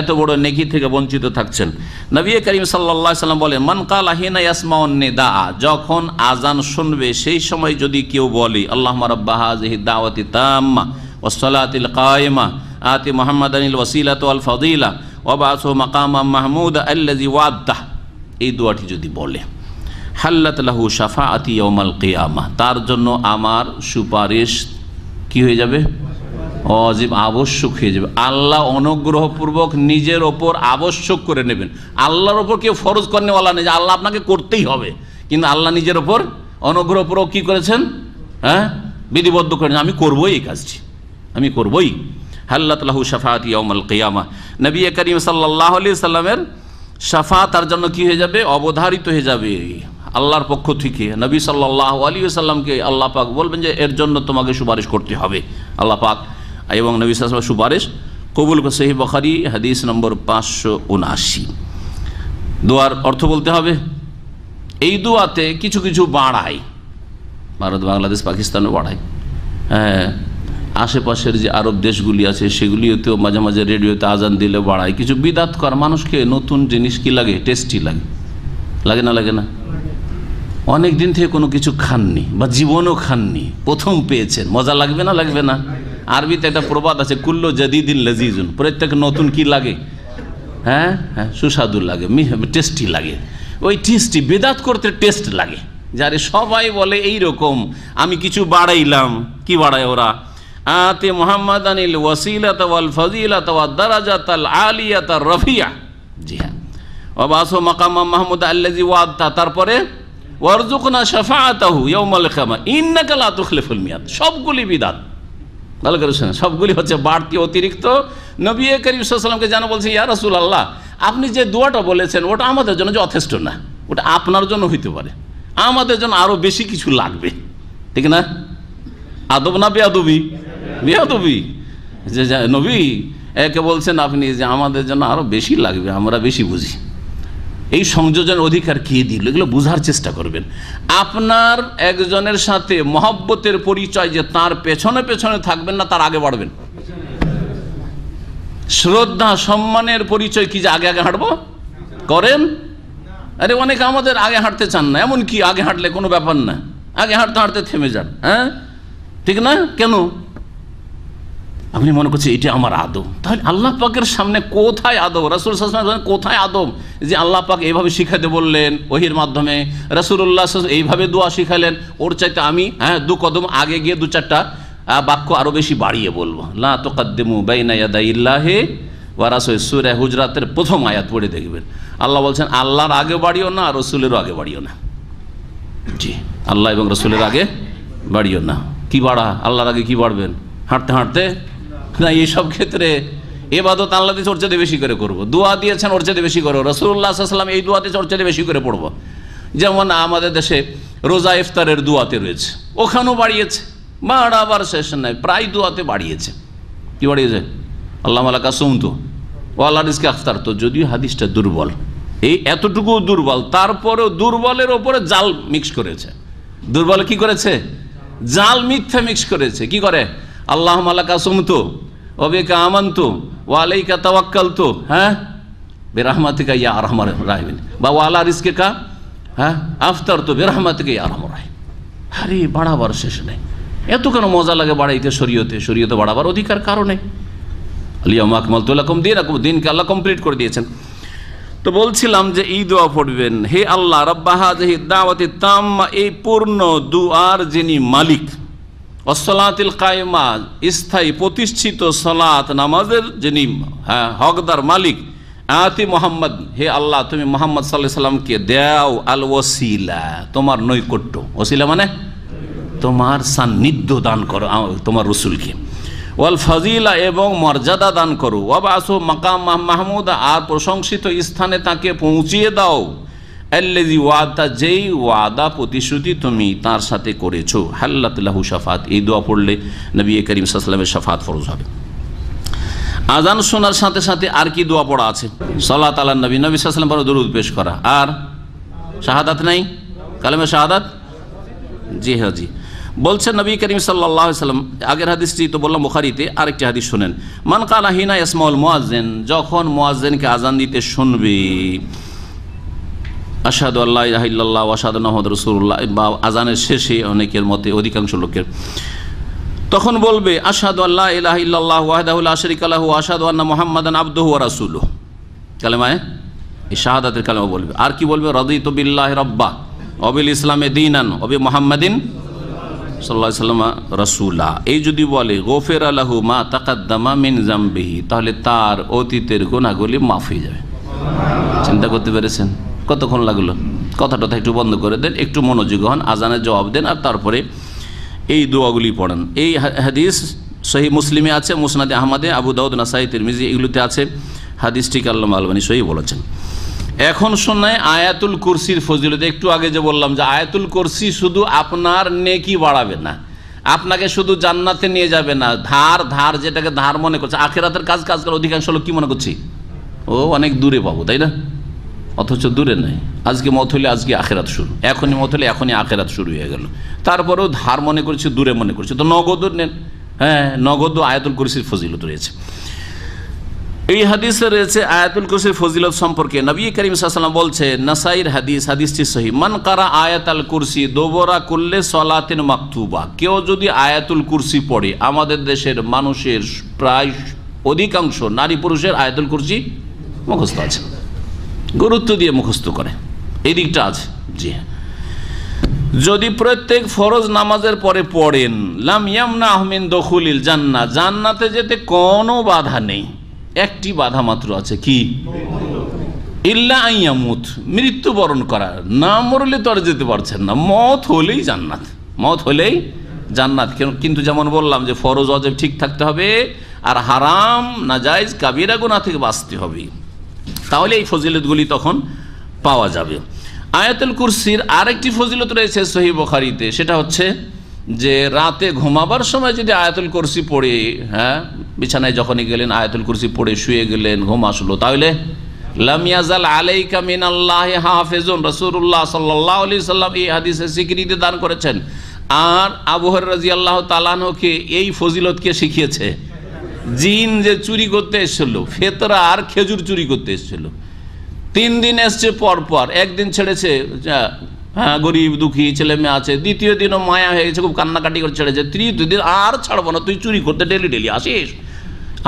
এত বড় নেকি থেকে বঞ্চিত থাকছেন। নবী করিম সাল্লাল্লাহু আলাইহি ওয়াসাল্লাম বলেন, মান কালা হিনা ইয়াসমাউন নিদা, যখন আজান শুনবে সেই সময় যদি কেউ বলে, আল্লাহুম্মা রাব্বা হাযিহি দাওয়াতি তাম্মা ওয়াস সালাতিল কায়িমা আতি মুহাম্মাদানিল ওয়াসিলাতু ওয়াল ফাদিলা ওয়া বা'সহু মাকামান মাহমুদা আল্লাযী ওয়া'আদতাহ, এই দোয়াটি যদি বলে, হাল্লাত লাহু শাফাআতি ইয়াউমাল কিয়ামাহ, তার জন্য আমার সুপারিশ কি হয়ে যাবে? ওয়াজিব, আবশ্যক হয়ে যাবে। আল্লাহ অনুগ্রহপূর্বক নিজের ওপর আবশ্যক করে নেবেন। আল্লাহর ওপর কেউ ফরজ করেনেওয়ালা নেই যে আল্লাহ আপনাকে করতেই হবে, কিন্তু আল্লাহ নিজের ওপর অনুগ্রহপূর্বক কি করেছেন? হ্যাঁ, বিধিবদ্ধ করেন, আমি করবই এই কাজটি, আমি করবই। হাল্লাত লাহু শাফাআতি ইয়াউমাল কিয়ামাহ, নবী করিম সাল্লাল্লাহু আলাইহি সাল্লামের শাফাআত তার জন্য কি হয়ে যাবে? অবধারিত হয়ে যাবে আল্লাহর পক্ষ থেকে। নবী সাল্লাল্লাহু আলাইহি সাল্লামকে আল্লাহ পাক বলবেন যে এর জন্য তোমাকে সুপারিশ করতে হবে, আল্লাহ পাক, এবং নবী সাল্লাল্লাহু আলাইহি ওয়াসাল্লাম সুপারিশ কবুল করে। সহিহ বুখারী হাদিস নম্বর 579। দোয়ার অর্থ বলতে হবে, এই দোয়াতে কিছু কিছু বাড়ায়, ভারত, বাংলাদেশ, পাকিস্তানও বাড়ায়, হ্যাঁ, আশেপাশের যে আরব দেশগুলি আছে সেগুলিতেও মাঝে মাঝে রেডিওতে আজান দিলে বাড়ায়। কিছু বিদাত কর মানুষকে নতুন জিনিস কি লাগে? টেস্টি লাগে, লাগে না? লাগে না? অনেক দিন থেকে কোনো কিছু খাননি বা জীবনও খাননি, প্রথম পেয়েছেন, মজা লাগবে না? লাগবে না? আরবিতে একটা প্রবাদ আছে, কুল্লু জাদিদিন লাজিজুন, প্রত্যেক নতুন কি লাগে? হ্যাঁ হ্যাঁ, সুস্বাদু লাগে, টেস্টি লাগে। ওই টেস্টি বিদাত করতে টেস্ট লাগে। যারে সবাই বলে এই রকম, আমি কিছু বাড়াইলাম। কি বাড়ায় ওরা? আতে মুহাম্মাদানিল ওয়াসিলাতা ওয়াল ফাজিলাতা ওয়াদ দারাজাতাল আলিয়াতা রাফিয়া, জি হ্যাঁ, ওয়া বাসু মাকামাম মাহমুদ আল্লাযী ওয়া'আদতা, তারপরে ওয়ারযুকনা শাফাআতাহু ইয়াউমাল কিয়ামা ইন্নাকা লা তুখলিফুল মিয়াদ। সবগুলি বিদাত, ভালো করে শুনেন, সবগুলি হচ্ছে বাড়তি, অতিরিক্ত। নবী করিম সাল্লাল্লাহু আলাইহি ওয়াসাল্লামকে জানা বলছে, ইয়া রাসূলুল্লাহ, আপনি যে দোয়াটা বলেছেন ওটা আমাদের জন্য যথেষ্ট না, ওটা আপনার জন্য হইতে পারে, আমাদের জন্য আরো বেশি কিছু লাগবে। ঠিক না? আদব না বেয়াদবি? বেয়াদবি। যে নবী একে বলছেন আপনি যে আমাদের জন্য আরো বেশি লাগবে, আমরা বেশি বুঝি। এই সংযোজন অধিকার কে দিল? এগুলো বুঝার চেষ্টা করবেন। আপনার একজনের সাথে মহব্বতের পরিচয় যে তার পেছনে পেছনে থাকবেন না, তার আগে বাড়বেন। শ্রদ্ধা সম্মানের পরিচয় কি যে আগে আগে হাঁটবো? করেন? আরে অনেকে আমাদের আগে হাঁটতে চান না, এমন কি আগে হাঁটলে কোনো ব্যাপার না, আগে হাঁটতে হাঁটতে থেমে যান, হ্যাঁ ঠিক না? কেন আপনি মনে করছেন এটা আমার আদব? তাহলে আল্লাহ পাকের সামনে কোথায় আদব? রাসূল সাল্লাল্লাহু আলাইহি ওয়াসাল্লাম কোথায় আদব যে আল্লাহ পাক এইভাবে শিখাতে বললেন ওহির মাধ্যমে, রাসূলুল্লাহ সাল্লাল্লাহু আলাইহি ওয়াসাল্লাম এইভাবে দোয়া শিখালেন, ওর চাইতে আমি দু কদম আগে গিয়ে দু চারটা বাক্য আরো বেশি বাড়িয়ে বলবো। লা তুকাদ্দিমু বাইনা ইয়াদাইল্লাহি ওয়া রাসূলিহি, সূরা হুজরাতের প্রথম আয়াত পড়ে দেখবেন আল্লাহ বলছেন আল্লাহর আগে বাড়িও না, রাসূলেরও আগে বাড়িও না। জি, আল্লাহ এবং রাসূলের আগে বাড়িও না। কি বাড়া, আল্লাহর আগে কি বাড়বেন হাঁটতে হাঁটতে? না, এইসব ক্ষেত্রে ইবাদত আল্লাহ দিয়ে ওর চাইতে বেশি করে করবো, দোয়া দিয়েছেন ওর চাইতে বেশি করবো, রাসূলুল্লাহ সাল্লাল্লাহু আলাইহি ওয়াসাল্লাম এই দোয়া দিয়েছে ওর চাইতে বেশি করে পড়বো। যেমন আমাদের দেশে রোজা ইফতারের দোয়াতে রয়েছে, ওখানেও বাড়িয়েছে, বাড়াবার শেষ নাই, প্রায় দোয়াতে বাড়িয়েছে। কি বাড়িয়েছে? আল্লাহ মালাকা সুমতু ও আল্লাহ রিজকে আফতার। তো যদিও হাদিসটা দুর্বল, এই এতটুকু দুর্বল, তারপরেও দুর্বলের ওপরে জাল মিক্স করেছে। দুর্বল কি করেছে? জাল মিথ্যা মিক্স করেছে। কি করে? আল্লাহ মালাকা সুমতু ওবিকা আমান্তু ওয়া আলাইকা তাওয়াক্কালতু, হ্যাঁ বিরহমাতিকা ইয়া আরহামার রাহিমিন, বা ওয়া আলা রিজকিকা আফতারতু বিরহমাতিকা ইয়া আরহামার রাহিম। আরে বাড়াবার শেষ নেই। এত কেন মজা লাগে বাড়াইতে? শরীয়তে বাড়াবার অধিকার কারণে। আলিয়াউমা আকমালতু লাকুম দীনাকুম, দিনকে আল্লাহ কমপ্লিট করে দিয়েছেন। তো বলছিলাম যে এই দোয়া পড়বেন, হে আল্লাহ রাব্বা হাযিহি দাওয়াতি তাম্মা, এই পূর্ণ দুআর যিনি মালিক, ওয়াসসালাতিল কায়েমা, স্থায়ী প্রতিষ্ঠিত সালাত নামাজের যিনি হকদার মালিক, আতি মুহাম্মদ, হে আল্লাহ তুমি মুহাম্মদ সাল্লাল্লাহু আলাইহি সাল্লামকে দাও আল ওয়াসিলা, তোমার নৈকট্য, ওসিলা মানে তোমার সান্নিধ্য দান করো তোমার রাসূলকে, ওয়াল ফাজিলা, এবং মর্যাদা দান করো, ওয়াবাসু মাকাম মাহমুদা, আর প্রশংসিত স্থানে তাকে পৌঁছিয়ে দাও, আল্লাযী ওয়াদা, যেই ওয়াদা প্রতিশ্রুতি তুমি তার সাথে করেছো, হাল্লাত লাহু শাফাত। এই দোয়া পড়লে নবী করিম সাল্লাল্লাহু আলাইহি ওয়াসাল্লামের শাফাত ফরজ হবে। আজান শোনার সাথে সাথে আর কি দোয়া পড়া আছে? সালাত আলা নবী, নবী সাল্লাল্লাহু আলাইহি ওয়াসাল্লাম পরে দরুদ পেশ করা, আর শাহাদাত নাই, কালেমা শাহাদাত। জি হ্যাঁ, জি বলছেন নবী করিম সাল্লাল্লাহু আলাইহি ওয়াসাল্লাম, আগের হাদিসটি তো বললাম বুখারীতে, আরেকটি হাদিস শুনেন, মান কালা হিনা ইয়াসমাউল মুয়াজ্জিন, যখন মুয়াজ্জিনকে আজান দিতে শুনবে, আশহাদু আল্লা ইলাহা ইল্লাল্লাহ ওয়া আশহাদু আন্না মুহাম্মাদুর রাসূলুল্লাহ, বা আজানের শেষে অনেকের মতে, অধিকাংশ লোকের, তখন বলবে আশহাদু আল্লা ইলাহা ইল্লাল্লাহ ওয়াহদাহু লা শারীকা লাহু ওয়া আশহাদু আন্না মুহাম্মাদান আবদুহু ওয়া রাসূলুহু, কালেমায়ে এই শাহাদাতের কালেমা বলবে। আর কি বলবে? রাদিতু বিল্লাহি রাব্বা ওয়া বিল ইসলামি দীনান ওয়া বি মুহাম্মাদিন সাল্লাল্লাহু আলাইহি ওয়াসাল্লাম রাসূলা। এই যদি বলে গফিরা লাহু মা তাকাদ্দামা মিন যামবিহি, তাহলে তার অতীতের গুনাহগুলি মাফ হয়ে যাবে। চিন্তা করতে পেরেছেন? কতক্ষণ লাগলো? কথাটা একটু বন্ধ করে দেন, একটু মনোযোগী হন, আজানের জবাব দেন, আর তারপরে এই দোয়াগুলি পড়েন। এই হাদিস সহিহ মুসলিমে আছে, মুসনাদে আহমদে, আবু দাউদ, নাসাই, তিরমিজি, এগুলোতে আছে। হাদিসটিকে আল্লামা আলবানী সহিহ বলেছেন। এখন শোনায় আয়াতুল কুরসির ফজিলত। একটু আগে যে বললাম যে আয়াতুল কুরসি শুধু আপনার নেকি বাড়াবে না, আপনাকে শুধু জান্নাতে নিয়ে যাবে না, ধার যেটাকে ধার মনে করছে, আখিরাতের কাজ করে অধিকাংশ লোক কি মনে করছি, ও অনেক দূরে পাবো, তাই না? অথচ দূরে নাই। আজকে মত হলে আজকে আখেরাত শুরু, এখনই মত হলে এখনই আখেরাত শুরু হয়ে গেল। তারপরেও ধার মনে করছি, দূরে মনে করছি, তো নগদ নেন। হ্যাঁ, নগদ আয়াতুল কুরসির ফজিলত রয়েছে। এই হাদিসে রয়েছে আয়াতুল কুরসির ফজিলত সম্পর্কে নবী করিম সাল্লাল্লাহু আলাইহি ওয়াসাল্লাম বলছে, নাসাইর হাদিস, হাদিসটি সহিহ, মান কারা আয়াতুল কুরসি দুবরা কুল্লি সালাতিন মাকতুবা, কেউ যদি আয়াতুল কুরসি পড়ে, আমাদের দেশের মানুষের প্রায় অধিকাংশ নারী পুরুষের আয়াতুল কুরসি মুখস্থ আছে, গুরুত্ব দিয়ে মুখস্থ করে, এই দিকটা আছে। জি হ্যাঁ, যদি প্রত্যেক ফরজ নামাজের পরে পড়েন, লাম ইয়ামনাহু মিন দুখুলিল জান্নাহ, জান্নাতে যেতে কোনো বাধা নেই, একটি বাধা মাত্র আছে, কি? ইল্লা আইয়ামুত, মৃত্যুবরণ করা, না মরলে তো আর যেতে পারছেন না, মত হলেই জান্নাত, মত হলেই জান্নাত। কিন্তু যেমন বললাম যে ফরজ ওয়াজিব ঠিক থাকতে হবে, আর হারাম নাজায়েজ কাবিরা গুনাহ থেকে বাঁচতে হবে, তাহলে এই ফজিলতগুলি তখন পাওয়া যাবে। আয়াতুল কুরসির আরেকটি ফজিলত রয়েছে সহিহ বুখারীতে, সেটা হচ্ছে যে রাতে ঘুমাবার সময় যদি আয়াতুল কুরসি পড়ে, হ্যাঁ বিছানায় যখনই গেলেন আয়াতুল কুরসি পড়ে শুয়ে গেলেন, ঘুম আসলো, তাহলে লাম ইয়াজাল আলাইকা মিনাল্লাহি হাফিজুন, রাসূলুল্লাহ সাল্লাল্লাহু আলাইহি সাল্লাম এই হাদিসে স্বীকৃতি দান করেছেন। আর আবু হুরায়রা রাদিয়াল্লাহু তাআলা আনহুকে এই ফজিলত কে শিখিয়েছে? জিন যে চুরি করতে এসেছিল, ফেতরা আর খেজুর চুরি করতে এসেছিল, 3 দিন এসছে পর পর, একদিন ছেড়েছে, হ্যাঁ গরিব দুঃখী ছেলে মেয়ে আছে, দ্বিতীয় দিনও মায়া হয়ে গেছে, খুব কান্নাকাটি করে ছেড়েছে, তৃতীয় দিন আর ছাড়বো না, তুই চুরি করতে ডেলি ডেলি আসিস।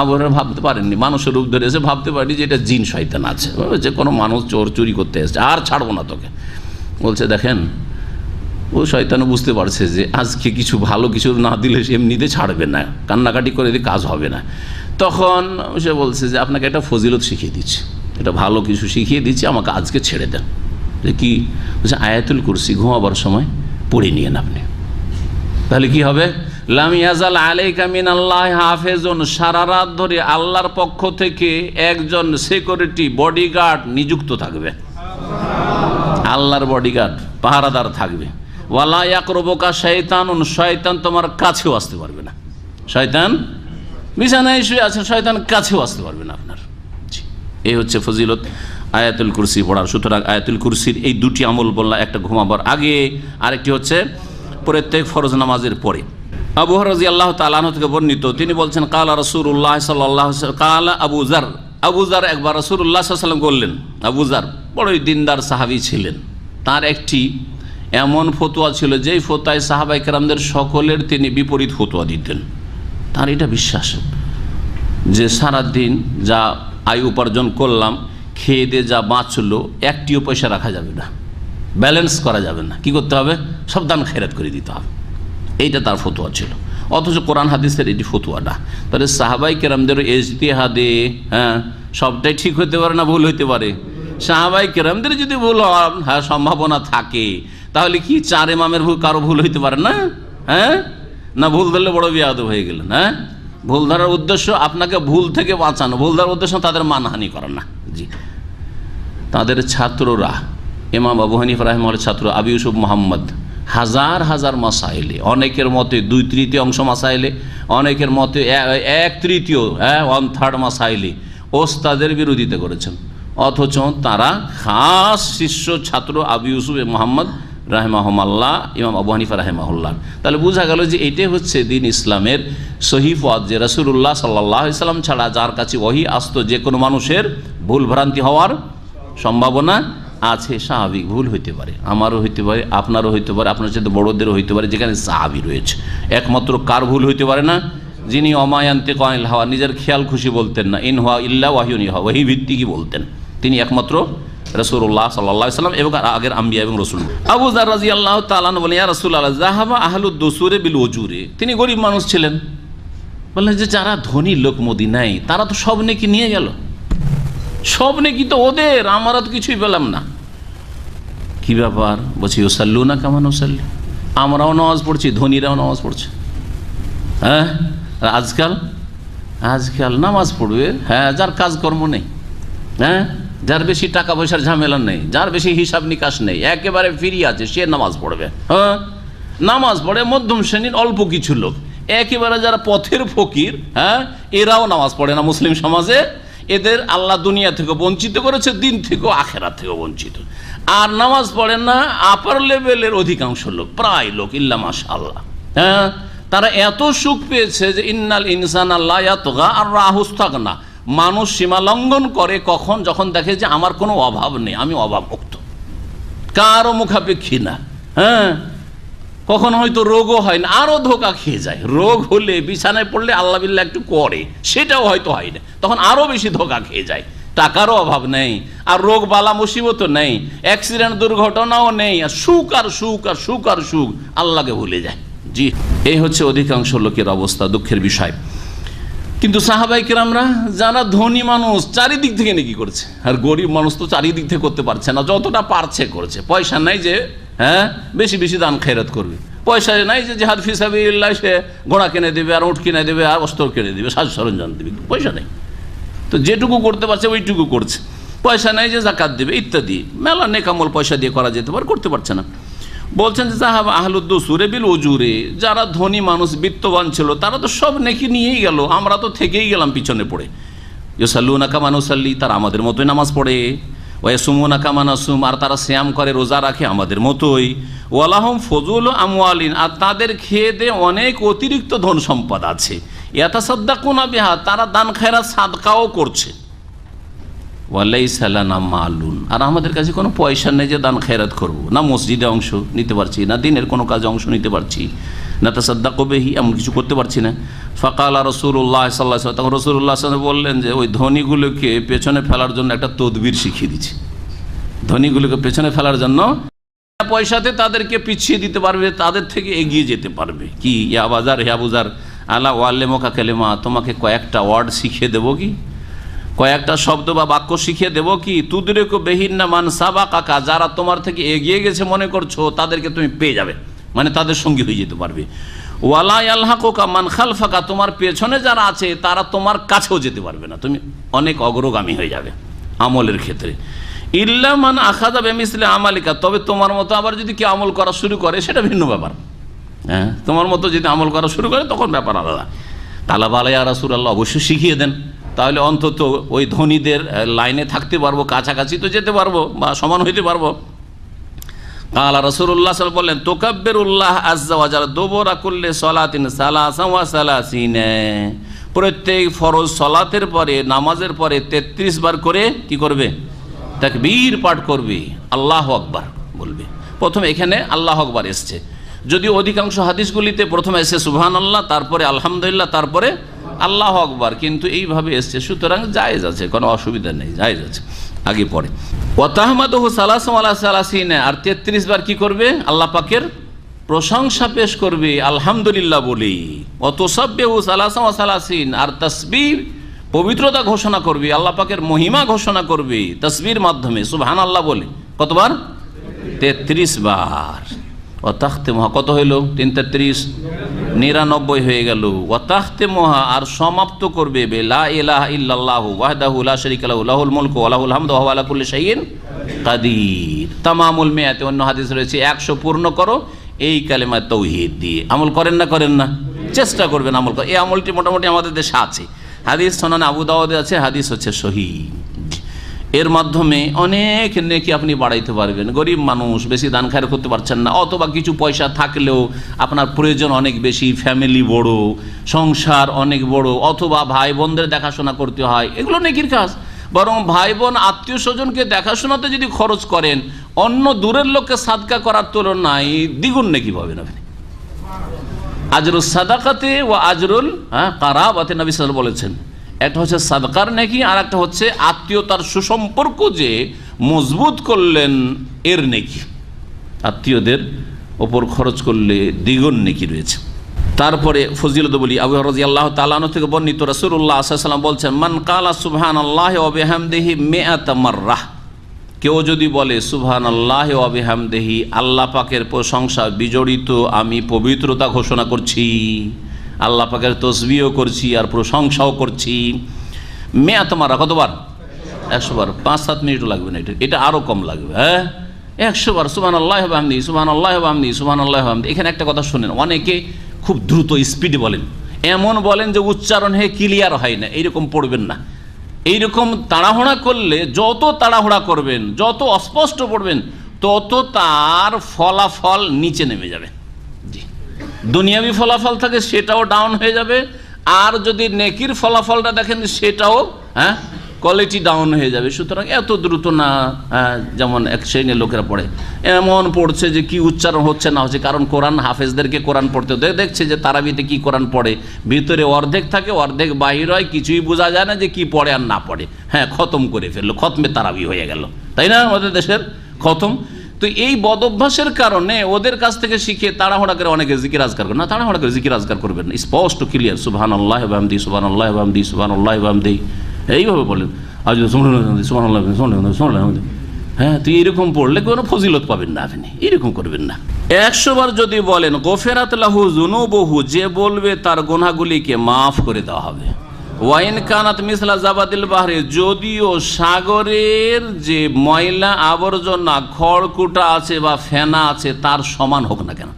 আবু হুরায়রা ভাবতে পারেননি, মানুষের রূপ ধরে এসে ভাবতে পারেনি যে এটা জিন শয়তান আছে, যে কোনো মানুষ চোর চুরি করতে এসছে, আর ছাড়বো না তোকে। বলছে দেখেন, ও শয়তানও বুঝতে পারছে যে আজকে কিছু ভালো কিছু না দিলে সে এমনিতে ছাড়বে না, কান্নাকাটি করে দিয়ে কাজ হবে না। তখন সে বলছে যে আপনাকে একটা ফজিলত শিখিয়ে দিচ্ছি, এটা ভালো কিছু শিখিয়ে দিচ্ছি, আমাকে আজকে ছেড়ে দেন। যে কি? বলছে আয়াতুল কুরসি ঘুমাবার সময় পড়ে নিয়েন আপনি, তাহলে কি হবে? লাম ইয়াজাল আলাইকা মিনাল্লাহি হাফেজুন, সারা রাত ধরে আল্লাহর পক্ষ থেকে একজন সিকিউরিটি বডিগার্ড নিযুক্ত থাকবে, আল্লাহর বডিগার্ড পাহারাদার থাকবে। ওয়ালা ইয়াকরুবুকা শাইতানুন, শয়তান তোমার কাছেও আসতে পারবে না। শয়তান বিছানায় শুয়ে আছেন, শয়তান কাছেও আসতে পারবে না আপনার। এই হচ্ছে ফজিলত আয়াতুল কুরসি পড়ার। সুতরাং আয়াতুল কুরসির এই দুটি আমল বললাম, একটা ঘুমাবার আগে, আরেকটি হচ্ছে প্রত্যেক ফরজ নামাজের পরে। আবু হুরায়রা রাদিয়াল্লাহু তাআলা আনহু থেকে বর্ণিত, তিনি বলছেন কালা রাসূলুল্লাহ সাল্লাল্লাহু আলাইহি ওয়াসাল্লাম, কালা আবু যার একবার রাসূলুল্লাহ সাল্লাল্লাহু আলাইহি ওয়াসাল্লাম বললেন, আবু যার বড়ই দিনদার সাহাবী ছিলেন, তার একটি এমন ফতোয়া ছিল যেই ফতোয়ায় সাহাবায়ে কেরামদের সকলের তিনি বিপরীত ফতোয়া দিতেন। তার এটা বিশ্বাস যে সারাদিন যা আয় উপার্জন করলাম, খেয়ে দিয়ে যা বাঁচলো, একটিও পয়সা রাখা যাবে না, ব্যালেন্স করা যাবে না, কি করতে হবে? সব দান খেরাত করে দিতে হবে। এইটা তার ফতোয়া ছিল। অথচ কোরআন হাদিসের এটি ফতোয়া না। তাহলে সাহাবায়ে কেরামদের ইজতিহাদে সবটাই ঠিক হতে পারে না, ভুল হইতে পারে। সাহাবায়ে কেরামদের যদি ভুল হওয়ার সম্ভাবনা থাকে, তাহলে কি 4 ইমামের ভুল কারো ভুল হইতে পারে না? না ভুল ধরলে বড় বিয়াদব হয়ে গেলেন। ভুল ধরার উদ্দেশ্য আপনাকে ভুল থেকে বাঁচানো, ভুল ধরার উদ্দেশ্য তাদের মানহানি করা না। জি, তাদের ছাত্ররা, ইমাম আবু হানিফা রাহিমাহুল্লাহর ছাত্র আবু ইউসুফ মুহাম্মদ, হাজার হাজার মাসাইলে, অনেকের মতে 2/3 মাসাইলে, অনেকের মতে 1/3 1/3 মাসাইলে ওস্তাদের বিরোধিতা করেছেন। অথচ তারা খাস শিষ্য ছাত্র আবু ইউসুফ মুহাম্মদ রাহিমাহুল্লাহ, ইমাম আবু হানিফা রাহিমাহুল্লাহ। তাহলে বোঝা গেল যে এটাই হচ্ছে দিন ইসলামের সহিহ পথ, যে রাসূলুল্লাহ সাল্লাল্লাহু আলাইহি ওয়াসাল্লাম ছাড়া যার কাছে ওহী আসতো, যে কোনো মানুষের ভুল ভ্রান্তি হওয়ার সম্ভাবনা আছে। স্বাভাবিক ভুল হইতে পারে, আমারও হইতে পারে, আপনারও হইতে পারে, আপনার সাথে বড়দেরও হইতে পারে, যেখানে সাহাবী রয়েছে। একমাত্র কার ভুল হইতে পারে না? যিনি ওমা ইয়ানতিকু আনিল হাওয়া, নিজের খেয়াল খুশি বলতেন না, ইন হুয়া ইল্লা ওয়াহয়ুন ইউহা, ওহী ভিত্তিকই বলতেন। তিনি একমাত্র রাসূলুল্লাহ সাল্লাল্লাহু আলাইহি ওয়াসাল্লাম এবং আগের আম্বিয়া এবং রাসূল। আবু যার রাদিয়াল্লাহু তাআলা আনহু বলেন, ইয়া রাসূলুল্লাহ যাহাবা আহলুদ দুসুরি বিল উজুরি, তিনি গরিব মানুষ ছিলেন। বললেন যে যারা ধনী লোক মদিনায়, তারা তো সব নেকি নিয়ে গেল, সব নেকি তো ওদের, আমরা তো কিছুই পেলাম না। কি ব্যাপার? বলছি ইউসাল্লুনা কামা নুসাল্লি, আমরাও নামাজ পড়ছি, ধনীরাও নামাজ পড়ছে। আজকাল নামাজ পড়বে যার কাজকর্ম নেই, যার বেশি টাকা পয়সার ঝামেলা নেই, যার বেশি হিসাব নিকাশ নেই, একেবারে ফ্রি আছে, সে নামাজ পড়বে। নামাজ পড়ে মধ্যম শ্রেণীর অল্প কিছু লোক। একেবারে যারা পথের ফকির, এরাও নামাজ পড়ে না মুসলিম সমাজে। এদের আল্লাহ দুনিয়া থেকে বঞ্চিত করেছে, দিন থেকেও আখেরাত থেকেও বঞ্চিত। আর নামাজ পড়েন না আপার লেভেলের অধিকাংশ লোক, প্রায় লোক, ইল্লা মাশাআল্লাহ। তারা এত সুখ পেয়েছে যে ইন্নাল ইনসানা লা ইয়াতগা আর রাহুস্তাগনা, মানুষ সীমা লঙ্ঘন করে কখন? যখন দেখে যে আমার কোনো অভাব নেই, আমি অভাব মুক্ত, কারো মুখাপেক্ষী না। কখন হয়তো রোগও হয় না, আরো ধোকা খেয়ে যায়। রোগ হলে বিছানায় পড়লে আল্লাহ বিল্লাহ একটু করে, সেটাও হয়তো হয় না, তখন আরো বেশি ধোকা খেয়ে যায়। টাকারও অভাব নেই, আর রোগ বালা মুসিবতও নেই, অ্যাক্সিডেন্ট দুর্ঘটনাও নেই, আর সুখ আর সুখ আর সুখ আর সুখ, আল্লাহকে ভুলে যায়। জি, এই হচ্ছে অধিকাংশ লোকের অবস্থা, দুঃখের বিষয়। কিন্তু সাহাবায়ে কেরামরা যারা ধনী মানুষ, চারিদিক থেকে নেকি করছে, আর গরিব মানুষ তো চারিদিক থেকে করতে পারছে না, যতটা পারছে করেছে। পয়সা নাই যে বেশি বেশি দান খেরাত করবে, পয়সা নাই যে জিহাদ ফি সাবিলিল্লাহ সে ঘোড়া কিনে দেবে, আর উট কিনে দেবে, আর অস্ত্র কিনে দেবে, সাজ সরঞ্জাম দেবে, পয়সা নেই তো যেটুকু করতে পারছে ওইটুকু করছে। পয়সা নাই যে যাকাত দেবে ইত্যাদি, মেলা নেকামল পয়সা দিয়ে করা যেতে পারে, করতে পারছে না। বলছেন যে যাহাবা আহলুদ দুসুরি বিল উজুরি, যারা ধনী মানুষ বিত্তবান ছিল তারা তো সব নেকি নিয়েই গেল, আমরা তো থেকেই গেলাম পিছনে পড়ে। ইউসাল্লুনা কামা নুসাল্লি, তারা আমাদের মতোই নামাজ পড়ে। ওয়ায়াসুমুনা কামা নাসুম, আর তারা সিয়াম করে, রোজা রাখে আমাদের মতোই। ওয়ালাহুম ফজুল আমওয়ালিন, আর তাদের খেয়ে দিয়ে অনেক অতিরিক্ত ধন সম্পদ আছে। ইয়াতাসাদ্দাকুনা বিহা, তারা দান খায়রাত সাদকাও করছে। ওয়ালাইসা লানা মালুন, আর আমাদের কাছে কোনো পয়সা নেই যে দান খেরাত করব, না মসজিদে অংশ নিতে পারছি, না দিনের কোনো কাজে অংশ নিতে পারছি, না তাসাদ্দাকু বিহি, এমন কিছু করতে পারছি না। ফাকালা রাসূলুল্লাহ সাল্লাল্লাহু আলাইহি ওয়াসাল্লাম, তখন রাসূলুল্লাহ সাল্লাল্লাহু আলাইহি ওয়াসাল্লাম বললেন যে ওই ধনীগুলোকে পেছনে ফেলার জন্য একটা তদবির শিখিয়ে দিচ্ছে। ধনীগুলোকে পেছনে ফেলার জন্য পয়সাতে তাদেরকে পিছিয়ে দিতে পারবে, তাদের থেকে এগিয়ে যেতে পারবে। কি ইয়া বাজার হে আবুজার আলা ওয়াল্লেমুকা কালিমা, তোমাকে কয়েকটা ওয়ার্ড শিখিয়ে দেবো কি, কয়েকটা শব্দ বা বাক্য শিখিয়ে দেবো কি, তুদরিকু বিহিন্না মান সাবাকাকা, যারা তোমার থেকে এগিয়ে গেছে মনে করছো তাদেরকে তুমি পেয়ে যাবে, মানে তাদের সঙ্গী হয়ে যেতে পারবে। ওয়ালা ইয়ালহাকুকা মান খালফাকা, তোমার পেছনে যারা আছে তারা তোমার কাছেও যেতে পারবে না, তুমি অনেক অগ্রগামী হয়ে যাবে আমলের ক্ষেত্রে। ইল্লা মান আখাযা বিমিসলি আমালিকা, তবে তোমার মতো আবার যদি কেউ আমল করা শুরু করে সেটা ভিন্ন ব্যাপার। হ্যাঁ, তোমার মতো যদি আমল করা শুরু করে তখন ব্যাপার আলাদা। তালা বালা ইয়া রাসূলুল্লাহ, অবশ্যই শিখিয়ে দেন, তাহলে অন্তত ওই ধনীদের লাইনে থাকতে পারবো, কাছাকাছি তো যেতে পারবো বা সমান হইতে পারবো। কালা রাসূলুল্লাহ সাল্লাল্লাহু আলাইহি ওয়াসাল্লাম বললেন, তুকাব্বিরুল্লাহ আযজা ওয়া জাল্লা দুবুরা কুল্লি সালাতিন সালাসান ওয়া সালাসিনা, প্রত্যেক ফরজ সালাতের পরে, নামাজের পরে 33 বার করে কি করবে, তাকবীর পাঠ করবে, আল্লাহু আকবার বলবে। প্রথমে এখানে আল্লাহু আকবার এসছে, যদিও অধিকাংশ হাদিসগুলিতে প্রথমে এসে সুবহানাল্লাহ, তারপরে আলহামদুলিল্লাহ, তারপরে আল্লাহু আকবার, কিন্তু এইভাবে এসছে, সুতরাং জায়েজ আছে, কোনো অসুবিধা নেই, জায়েজ আছে, আগে পরে। ওয়া তাহমাদুহু সালাসান ওয়া সালাসিনা, আর 33 বার কি করবে, আল্লাহ পাকের প্রশংসা পেশ করবে আলহামদুলিল্লাহ বলে। ওয়া তুসাব্বিহু সালাসান ওয়া সালাসিন, আর তাসবিহ পবিত্রতা ঘোষণা করবে, আল্লাহ পাকের মহিমা ঘোষণা করবে তাসবিহর মাধ্যমে, সুবহানাল্লাহ বলে। কতবার? 33 বার। ও তাখতে মহা, কত হইল? 3 33 99 হয়ে গেল। ও তাখতে মহা, আর সমাপ্ত করবে লা ইলাহা ইল্লাল্লাহু ওয়াহদাহু লা শারীকা লাহু লাহুল মুলকু ওয়া লাহুল হামদু ওয়া হুয়া আলা কুল্লি শাইইন কাদির। তামামুল মিয়াতে, অন্য হাদিস রয়েছে 100 পূর্ণ করো এই কালেমা তাওহীদ দিয়ে। আমল করেন না? করেন না? চেষ্টা করবেন আমল করেন। এই আমলটি মোটামুটি আমাদের দেশে আছে, হাদিস সুনান আবু দাউদে আছে, হাদিস হচ্ছে সহিহ। এর মাধ্যমে অনেক নেকি আপনি বাড়াইতে পারবেন। গরিব মানুষ, বেশি দান খায়র করতে পারছেন না, অথবা কিছু পয়সা থাকলেও আপনার প্রয়োজন অনেক বেশি, ফ্যামিলি বড়, সংসার অনেক বড়, অথবা ভাই বোনদের দেখাশোনা করতে হয়, এগুলো নেকির কাজ। বরং ভাই বোন আত্মীয় স্বজনকে দেখাশোনাতে যদি খরচ করেন, অন্য দূরের লোককে সাদকা করার তুলনায় দ্বিগুণ নেকি পাবেন আপনি। আজরুল সাদাকাতে ও আজরুল কারাবাতে, নবী সাল্লাল্লাহু আলাইহি ওয়াসাল্লাম বলেছেন, একটা হচ্ছে সাদকার নেকি, আর একটা হচ্ছে আত্মীয়তার সুসম্পর্ক যে মজবুত করলেন এর নেকি। আত্মীয়দের ওপর খরচ করলে দ্বিগুণ নেকি রয়েছে। তারপরে ফজিলত বলি, আবু হুরায়রা রাদিয়াল্লাহু তাআলা আনহু থেকে বর্ণিত, রাসূলুল্লাহ সাল্লাল্লাহু আলাইহি ওয়াসাল্লাম বলছেন, মান কালা সুবহানাল্লাহি ওয়া বিহামদিহি মিআতা মাররাহ, কেউ যদি বলে সুবহানাল্লাহি ওয়া বিহামদিহি, আল্লাহ পাকের প্রশংসা বিজড়িত আমি পবিত্রতা ঘোষণা করছি, আল্লাহ পাকের তসবিহও করছি আর প্রশংসাও করছি, মিআতা মাররা, কতবার? 100 বার। 5-7 মিনিটও লাগবে না, এটা আরও কম লাগবে। হ্যাঁ, 100 বার সুবহানাল্লাহি ওয়া বিহামদিহি, সুবহানাল্লাহি ওয়া বিহামদিহি, সুবহানাল্লাহি ওয়া বিহামদিহি। এখানে একটা কথা শুনেন, অনেকে খুব দ্রুত স্পিডে বলেন, এমন বলেন যে উচ্চারণ হয়ে ক্লিয়ার হয় না, এইরকম পড়বেন না। এইরকম তাড়াহুড়া করলে, যত তাড়াহুড়া করবেন, যত অস্পষ্ট পড়বেন, তত তার ফলাফল নিচে নেমে যাবে। জি, দুনিয়াবি ফলাফল থাকে সেটাও ডাউন হয়ে যাবে, আর যদি নেকির ফলাফলটা দেখেন সেটাও কোয়ালিটি ডাউন হয়ে যাবে। সুতরাং এত দ্রুত না, যেমন এক শ্রেণীর লোকেরা পড়ে, এমন পড়ছে যে কি উচ্চারণ হচ্ছে না হচ্ছে। কারণ কোরআন হাফেজদেরকে কোরআন পড়তে দেখছে যে তারাবিতে কি কোরআন পড়ে, ভিতরে অর্ধেক থাকে, অর্ধেক বাহির হয়, কিছুই বোঝা যায় না যে কি পড়ে আর না পড়ে। হ্যাঁ, খতম করে ফেললো, খতমে তারাবি হয়ে গেল, তাই না? আমাদের দেশের খতম। তো এই বদ অভ্যাসের কারণে ওদের কাছ থেকে শিখে তাড়াহুড়া করে অনেকে জিকির আজকার করে না। তাড়াহুড়া করে জিকির আজকার করবেন না, স্পষ্ট ক্লিয়ার সুবহানাল্লাহি ওয়া বিহামদিহি, সুবহানাল্লাহি ওয়া বিহামদিহি, সুবহানাল্লাহি ওয়া বিহামদিহি, এইভাবে বলেন। আর যদি সুবহানাল্লাহ, হ্যাঁ, তো এইরকম পড়লে কোনো ফজিলত পাবেন না আপনি, এইরকম করবেন না। 100 বার যদি বলেন গফিরাত লাহু যুনুবুহু, যে বলবে তার গুনাহগুলিকে মাফ করে দেওয়া হবে। ওয়াইন কানাত মিসলা জাবাদিল বাহরে, যদিও সাগরের যে ময়লা আবর্জনা, খড়কুটা আছে বা ফেনা আছে তার সমান হোক না কেন।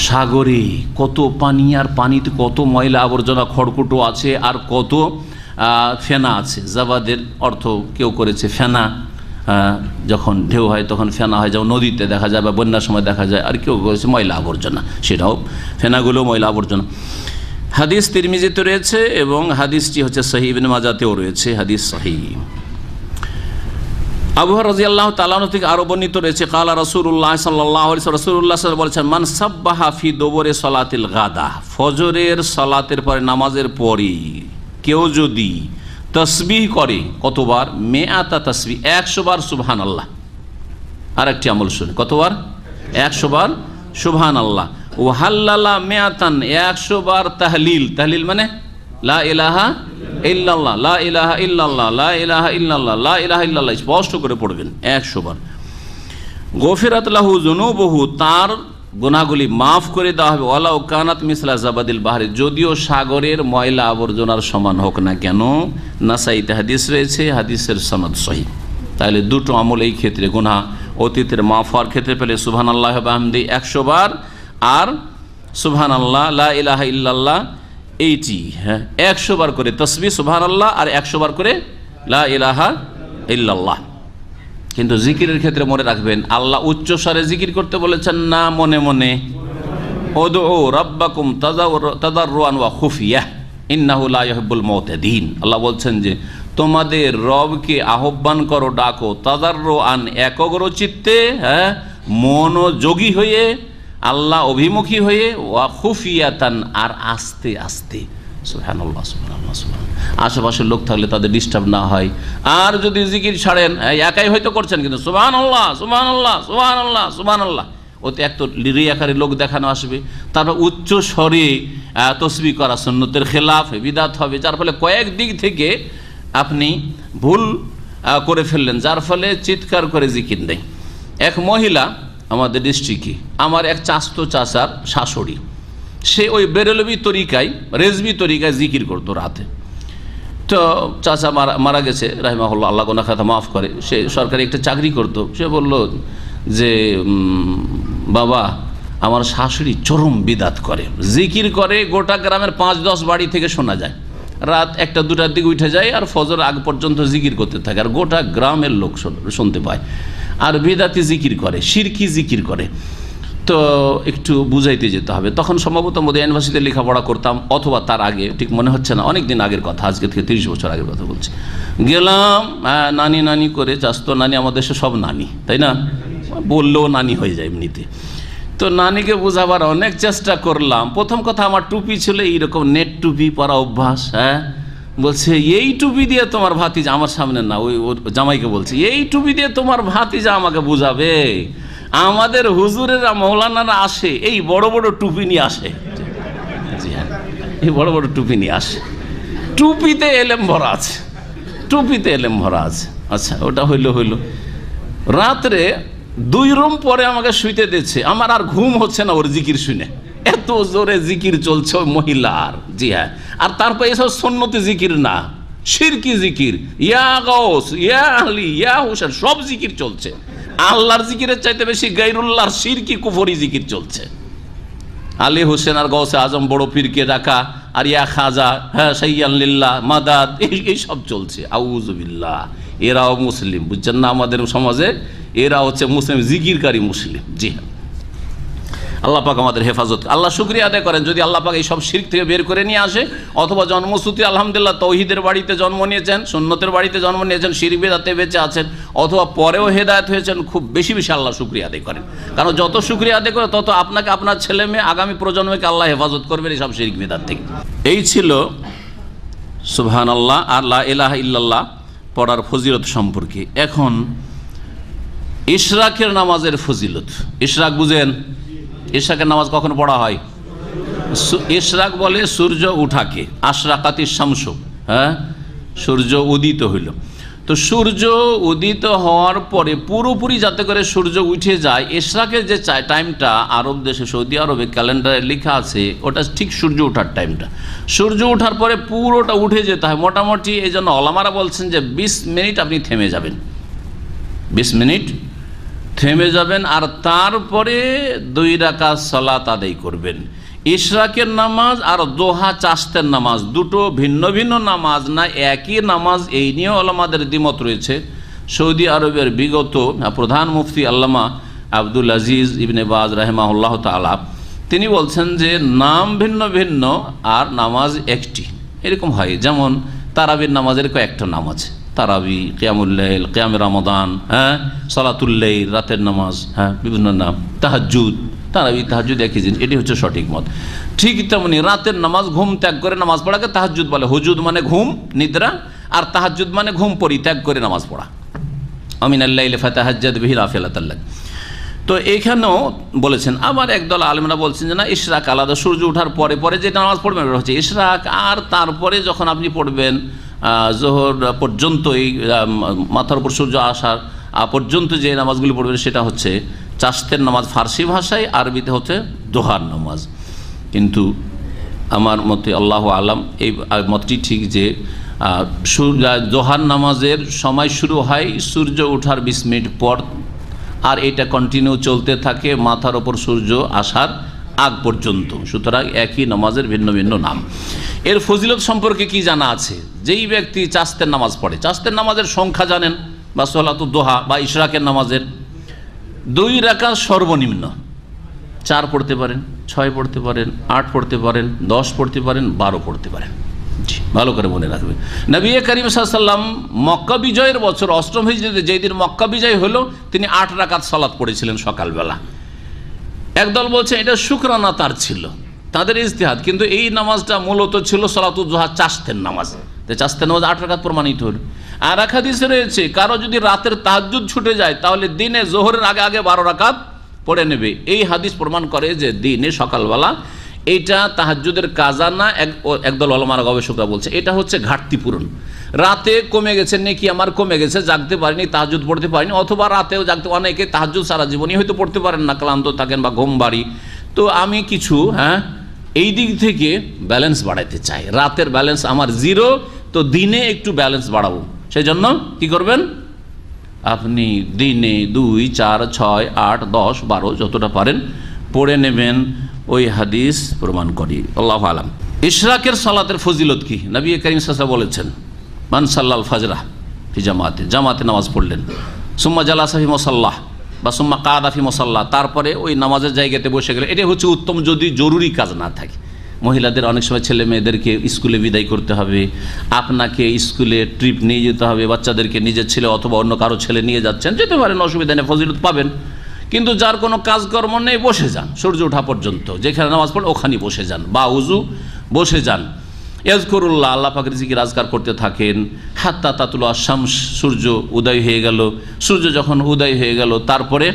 সাগরে কত পানি, আর পানিতে কত ময়লা আবর্জনা, খড়কুটো আছে, আর কত ফেনা আছে। জাবাদের অর্থ কেউ করেছে ফেনা, যখন ঢেউ হয় তখন ফেনা হয়, যেমন নদীতে দেখা যায় বা বন্যার সময় দেখা যায়। আর কেউ করেছে ময়লা আবর্জনা, সেটাও ফেনাগুলো ময়লা আবর্জনা। হাদিস তিরমিজিতে রয়েছে এবং হাদিসটি হচ্ছে সহিহ ইবনে মাজাতেও রয়েছে, হাদিস সহিহ। আবু হুরায়রা রাদিয়াল্লাহু তাআলা আনহু থেকে আরো বর্ণিত রয়েছে, ক্বালা রাসূলুল্লাহ সাল্লাল্লাহু আলাইহি ওয়াসাল্লাম, রাসূলুল্লাহ সাল্লাল্লাহু আলাইহি ওয়াসাল্লাম বলেছেন, মান সাব্বাহা ফি দুবুরি সালাতিল গাদা, ফজরের সালাতের পরে, নামাজের পরে কেউ যদি তাসবিহ করে, কতবার? মিআতা তাসবিহ, 100 বার সুবহানাল্লাহ। আর একটি আমল শুনে, কতবার? 100 বার সুবহানাল্লাহ। ও হাল্লালা মিআতান, 100 বার তাহলিল। তাহলিল মানে লা ইলাহা ইল্লাল্লাহ, লা ইলাহা ইল্লাল্লাহ, লা ইলাহা ইল্লাল্লাহ, লা ইলাহা ইল্লাল্লাহ, স্পষ্ট করে পড়বেন 100 বার। গফিরাত লাহু যুনুবুহু, তার গুনাহগুলি মাফ করে দেওয়া হবে, ওয়ালাউ কানাত মিসলা জাবাদিল বাহরি, যদিও সাগরের ময়লা আবর্জনার সমান হোক না কেন। নাসাইতে হাদিস রয়েছে, হাদিসের সনদ সহিহ। তাহলে দুটো আমল এই ক্ষেত্রে, গুনাহ অতীতের মাফ হওয়ার ক্ষেত্রে পেলে সুবহানাল্লাহ ওয়া বিহামদি 100 বার, আর সুবহানাল্লাহ, লা ইলাহা ইল্লাল্লাহ এইটি 100 বার করে তাসবিহ সুবহানাল্লাহ, আর 100 বার করে লা ইলাহা ইল্লাল্লাহ। কিন্তু জিকিরের ক্ষেত্রে মনে রাখবেন, আল্লাহ উচ্চ স্বরে জিকির করতে বলেছেন না মনে মনে। উদউ রাব্বাকুম তাদাররুআন ওয়া খুফিয়া ইন্নাহু লা ইউহিব্বুল মুতাদিন। আল্লাহ বলছেন যে তোমাদের রবকে আহ্বান করো, ডাকো, তাদাররুআন, একগ্র চিত্তে, মনোযোগী হয়ে, আল্লাহ অভিমুখী হয়ে, ওয়া খুফিয়াতান, আর আস্তে আস্তে। সুবহানাল্লাহ, সুবহানাল্লাহ, সুবহানাল্লাহ। আশেপাশের লোক থাকলে তাদের ডিস্টার্ব না হয়। আর যদি জিকির ছাড়েন, একাই হয়তো করছেন, কিন্তু সুবহানাল্লাহ, সুবহানাল্লাহ, সুবহানাল্লাহ, সুবহানাল্লাহ, ওতে এক তো রিয়াকারী লোক দেখানো আসবে। তারপর উচ্চ স্বরে তসবিহ করা সুন্নতের খেলাফ, বিদাত হবে, যার ফলে কয়েক দিক থেকে আপনি ভুল করে ফেললেন, যার ফলে চিৎকার করে জিকির নেই। এক মহিলা আমাদের ডিস্ট্রিক্টে, আমার এক চাচতো চাচার শাশুড়ি, সে ওই বেরেলভি তরিকায়, রেজবি তরিকায় জিকির করতো রাতে। তো চাচা মারা গেছে রাহিমাহুল্লাহ, আল্লাহ গুনাহ খাতা মাফ করে। সে সরকারি একটা চাকরি করতো। সে বলল যে বাবা, আমার শাশুড়ি চরম বিদাত করে, জিকির করে, গোটা গ্রামের 5-10 বাড়ি থেকে শোনা যায়। রাত 1টা-2টার দিকে উঠে যায়, আর ফজর আগ পর্যন্ত জিকির করতে থাকে, আর গোটা গ্রামের লোক শুনতে পায়। আর বিদাতি জিকির করে, শিরকি জিকির করে। তো একটু বুঝাইতে যেতে হবে। তখন সম্ভবত মধ্যে ইউনিভার্সিটিতে লেখাপড়া করতাম, অথবা তার আগে, ঠিক মনে হচ্ছে না, অনেক দিন আগের কথা, আজকে থেকে 30 বছর আগের কথা বলছি। গেলাম, নানি নানি করে, চাচতো নানি, আমাদের দেশে সব নানি, তাই না, বললেও নানি হয়ে যায় এমনিতে। তো নানিকে বোঝাবার অনেক চেষ্টা করলাম। প্রথম কথা, আমার টুপি ছিল এইরকম নেট টুপি পরা অভ্যাস। বলছে এই টুপি দিয়ে তোমার ভাতিজা, আমার সামনে না, ওই জামাইকে বলছে, এই টুপি দিয়ে তোমার ভাতিজা আমাকে বুঝাবে? আমাদের হুজুরেরা, মৌলানারা আসে এই বড় বড় টুপি নিয়ে আসে। জি হ্যাঁ, এই বড় বড় টুপি নিয়ে আসে, টুপিতে এলেম ভরা আছে, টুপিতে এলেম ভরা আছে। আচ্ছা, ওটা হইলো। রাত্রে 2 রুম পরে আমাকে শুইতে দিচ্ছে, আমার আর ঘুম হচ্ছে না ওর জিকির শুনে, এত জোরে জিকির চলছে ওই মহিলার। জি হ্যাঁ, আর তারপর এসব সুন্নতি জিকির না, শিরকি জিকির, ইয়া গাউস, ইয়া আলী, ইয়া হুসেন, সব জিকির চলছে। আল্লাহর জিকিরের চাইতে বেশি গায়রুল্লাহর শিরকি কুফরি জিকির চলছে। আলী হোসেন আর গৌসে আজম বড় পীরকে ডাকা, আর ইয়া খাজা, সাইয়ান লিল্লাহ, মাদাদ, এই সব চলছে। আউযুবিল্লাহ। এরাও মুসলিম, বুঝছেন না, আমাদের সমাজে এরা হচ্ছে মুসলিম, জিকিরকারী মুসলিম। জি হ্যাঁ, আল্লাহ পাক আমাদের হেফাজত। আল্লাহ শুকরিয়া আদায় করেন যদি আল্লাহ পাক এই সব শিরক থেকে বের করে নিয়ে আসে, অথবা জন্মসূত্রে আলহামদুলিল্লাহ তৌহিদের বাড়িতে জন্ম নিয়েছেন, সুন্নতের বাড়িতে জন্ম নিয়েছেন, শিরক বিদআতে বেঁচে আছেন, অথবা পরেও হেদায়েত হয়েছেন, খুব বেশি বেশি আল্লাহ শুকরিয়া আদায় করেন। কারণ যত শুকরিয়া আদায় করে, তত আপনাকে, আপনার ছেলে মেয়ে, আগামী প্রজন্মকে আল্লাহ হেফাজত করবেন এই সব শিরক বিদআত থেকে। এই ছিল সুবহানাল্লাহ আর লা ইলাহা ইল্লাল্লাহ পড়ার ফজিলত সম্পর্কে। এখন ইশরাকের নামাজের ফজিলত। ইশরাক বুঝেন? ইশরাকের নামাজ কখন পড়া হয়? ইশরাক বলে সূর্য উঠাকে, আশরাকাতিশ শামসু, সূর্য উদিত হইল। তো সূর্য উদিত হওয়ার পরে পুরোপুরি যাতে করে সূর্য উঠে যায়, ইশরাকের যে টাইমটা আরব দেশে, সৌদি আরবে ক্যালেন্ডারে লেখা আছে, ওটা ঠিক সূর্য ওঠার টাইমটা। সূর্য ওঠার পরে পুরোটা উঠে যেতে হয় মোটামুটি। এই জন্য ওলামারা বলছেন যে 20 মিনিট আপনি থেমে যাবেন, 20 মিনিট থেমে যাবেন, আর তারপরে 2 রাকাত সালাত আদায় করবেন। ইশরাকের নামাজ আর দোহা চাস্তের নামাজ দুটো ভিন্ন ভিন্ন নামাজ না, একই নামাজ, এই নিয়ে ওলামাদের দ্বিমত রয়েছে। সৌদি আরবের বিগত প্রধান মুফতি আল্লামা আব্দুল আজিজ ইবনে বাজ রাহিমাহুল্লাহ তাআলা, তিনি বলছেন যে নাম ভিন্ন ভিন্ন আর নামাজ একটি, এরকম হয়। যেমন তারাবির নামাজের কয়েকটা নাম আছে, তারাবি, কিয়ামুল্লাইল, কিয়ামে রমাদান, হ্যাঁ, সালাতুল্লাইল, রাতের নামাজ, হ্যাঁ, বিভিন্ন নাম, তাহাজ্জুদ, তারাবি তাহাজ্জুদ একই জিনিস, এটি হচ্ছে সঠিক মত। ঠিক তেমনি রাতের নামাজ, ঘুম ত্যাগ করে নামাজ পড়াকে তাহাজ্জুদ বলে। হুজুদ মানে ঘুম, নিদ্রা, আর তাহাজ্জুদ মানে ঘুম পরিত্যাগ করে নামাজ পড়া। আমিনাল লাইলি ফাতাহাজ্জাদ বিহি নাফিলাতাল লাক। তো এইখানেও বলেছেন। আবার একদল আলেমরা বলছেন যে না, ইশরাক আলাদা, সূর্য ওঠার পরে পরে যে নামাজ পড়বেন ওটা হচ্ছে ইশরাক, আর তারপরে যখন আপনি পড়বেন জোহর পর্যন্ত, এই মাথার উপর সূর্য আসার পর্যন্ত যে নামাজগুলি পড়বেন সেটা হচ্ছে চাশতের নামাজ ফার্সি ভাষায়, আরবিতে হচ্ছে দোহার নামাজ। কিন্তু আমার মতে আল্লাহ আলাম এই মতটি ঠিক যে দোহার নামাজের সময় শুরু হয় সূর্য ওঠার 20 মিনিট পর, আর এটা কন্টিনিউ চলতে থাকে মাথার ওপর সূর্য আসার আগ পর্যন্ত। সুতরাং একই নামাজের ভিন্ন ভিন্ন নাম। এর ফজিলত সম্পর্কে কি জানা আছে? যেই ব্যক্তি চাশতের নামাজ পড়ে, চাশতের নামাজের সংখ্যা জানেন, বা সলাতুদ দোহা বা ইশরাকের নামাজের 2 রাকাত সর্বনিম্ন, 4 পড়তে পারেন, 6 পড়তে পারেন, 8 পড়তে পারেন, 10 পড়তে পারেন, 12 পড়তে পারেন। ভালো করে মনে রাখবেন, নবী করিম সাল্লাল্লাহু আলাইহি ওয়াসাল্লাম মক্কা বিজয়ের বছর 8ম হিজরিতে যেই দিন মক্কা বিজয় হলো, তিনি 8 রাকাত সালাত পড়েছিলেন সকালবেলা। একদল বলছে এটা শুকরানা তার ছিল, তাদের ইজতিহাদ, কিন্তু এই নামাজটা মূলত ছিল সালাতুদ দুহা, চাশতের নামাজ। চাশতের নামাজ 8 রাকাত প্রমাণিত হল। আর এক হাদিসে রয়েছে, কারো যদি রাতের তাহাজ্জুদ ছুটে যায় তাহলে দিনে জোহরের আগে আগে 12 রাকাত পড়ে নেবে। এই হাদিস প্রমাণ করে যে দিনে সকালবেলা এইটা তাহাজ্জুদের কাজা না। একদল ওলামার গবেষকরা বলছে এটা হচ্ছে ঘাটতি পূরণ। রাতে কমে গেছে, নেকি আমার কমে গেছে, জাগতে পারিনি, তাহাজ্জুদ পড়তে পারিনি, অথবা রাতেও জাগতে, অনেকে তাহাজ্জুদ সারা জীবনই হয়তো পড়তে পারেন না, ক্লান্ত থাকেন বা ঘুম বাড়ি, তো আমি কিছু এই দিক থেকে ব্যালেন্স বাড়াইতে চাই, রাতের ব্যালেন্স আমার 0, তো দিনে একটু ব্যালেন্স বাড়াবো। সেই জন্য কী করবেন, আপনি দিনে 2, 4, 6, 8, 10, 12 যতটা পারেন পড়ে নেবেন। ওই হাদিস প্রমাণ করি। আল্লাহু আলাম। ইশরাকের সালাতের ফজিলত কি? নবী করিম সাল্লাল্লাহু আলাইহি ওয়াসাল্লাম বলেছেন, মান সাল্লাল ফাজরা ফি জামাতে, জামাতে নামাজ পড়লেন, সুম্মা জালাসা ফি মুসাল্লাহ বা সুম্মা কাদা ফি মুসাল্লাহ, তারপরে ওই নামাজের জায়গাতে বসে গেলেন। এটা হচ্ছে উত্তম, যদি জরুরি কাজ না থাকে। মহিলাদের অনেক সময় ছেলে মেয়েদেরকে স্কুলে বিদায় করতে হবে, আপনাকে স্কুলে ট্রিপ নিয়ে যেতে হবে, বাচ্চাদেরকে নিজের ছেলে অথবা অন্য কারো ছেলে নিয়ে যাচ্ছেন, যেতে পারেন, অসুবিধা নেই, ফজিলত পাবেন। কিন্তু যার কোনো কাজকর্ম নেই, বসে যান সূর্য ওঠা পর্যন্ত, যেখানে নামাজ পড়ে ওখানেই বসে যান, বা উজু বসে যান। ইয়াজকুরুল্লাহ, আল্লাহ পাকের জিকির আজকার করতে থাকেন। হাত্তা তাতুলু আশ-শামস, সূর্য উদয় হয়ে গেল। সূর্য যখন উদয় হয়ে গেল, তারপরে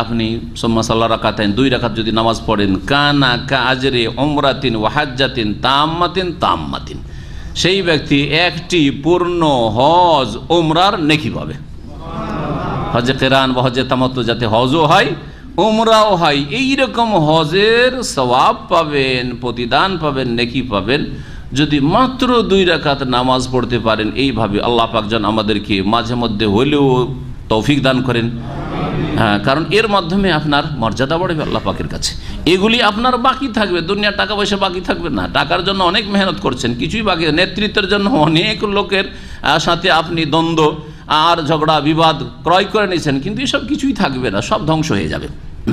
আপনি সুম্মা সাল্লা রাকাতাইন, 2 রাকাত যদি নামাজ পড়েন, কানা কা আজরে উমরাতিন ওয়া হাজ্জাতিন তাম্মাতিন, সেই ব্যক্তি একটি পূর্ণ হজ উমরার নেকি পাবে। হজে কেরান বা হজে তামাত্তু, যাতে হজও হয় উমরাও হয়, এইরকম হজের সওয়াব পাবেন, প্রতিদান পাবেন, নেকি পাবেন, যদি মাত্র 2 রাকাত নামাজ পড়তে পারেন। এইভাবে আল্লাহ পাক যেন আমাদেরকে মাঝে মধ্যে হলেও তৌফিক দান করেন। হ্যাঁ, কারণ এর মাধ্যমে আপনার মর্যাদা বাড়বে আল্লাহ পাকের কাছে। এগুলি আপনার বাকি থাকবে, দুনিয়ার টাকা পয়সা বাকি থাকবে না। টাকার জন্য অনেক মেহনত করছেন, কিছুই বাকি, নেতৃত্বের জন্য অনেক লোকের সাথে আপনি দ্বন্দ্ব আর ঝগড়া বিবাদ ক্রয় করে নিয়েছেন, কিন্তু এসব কিছুই থাকবে না, সব ধ্বংস হয়ে যাবে।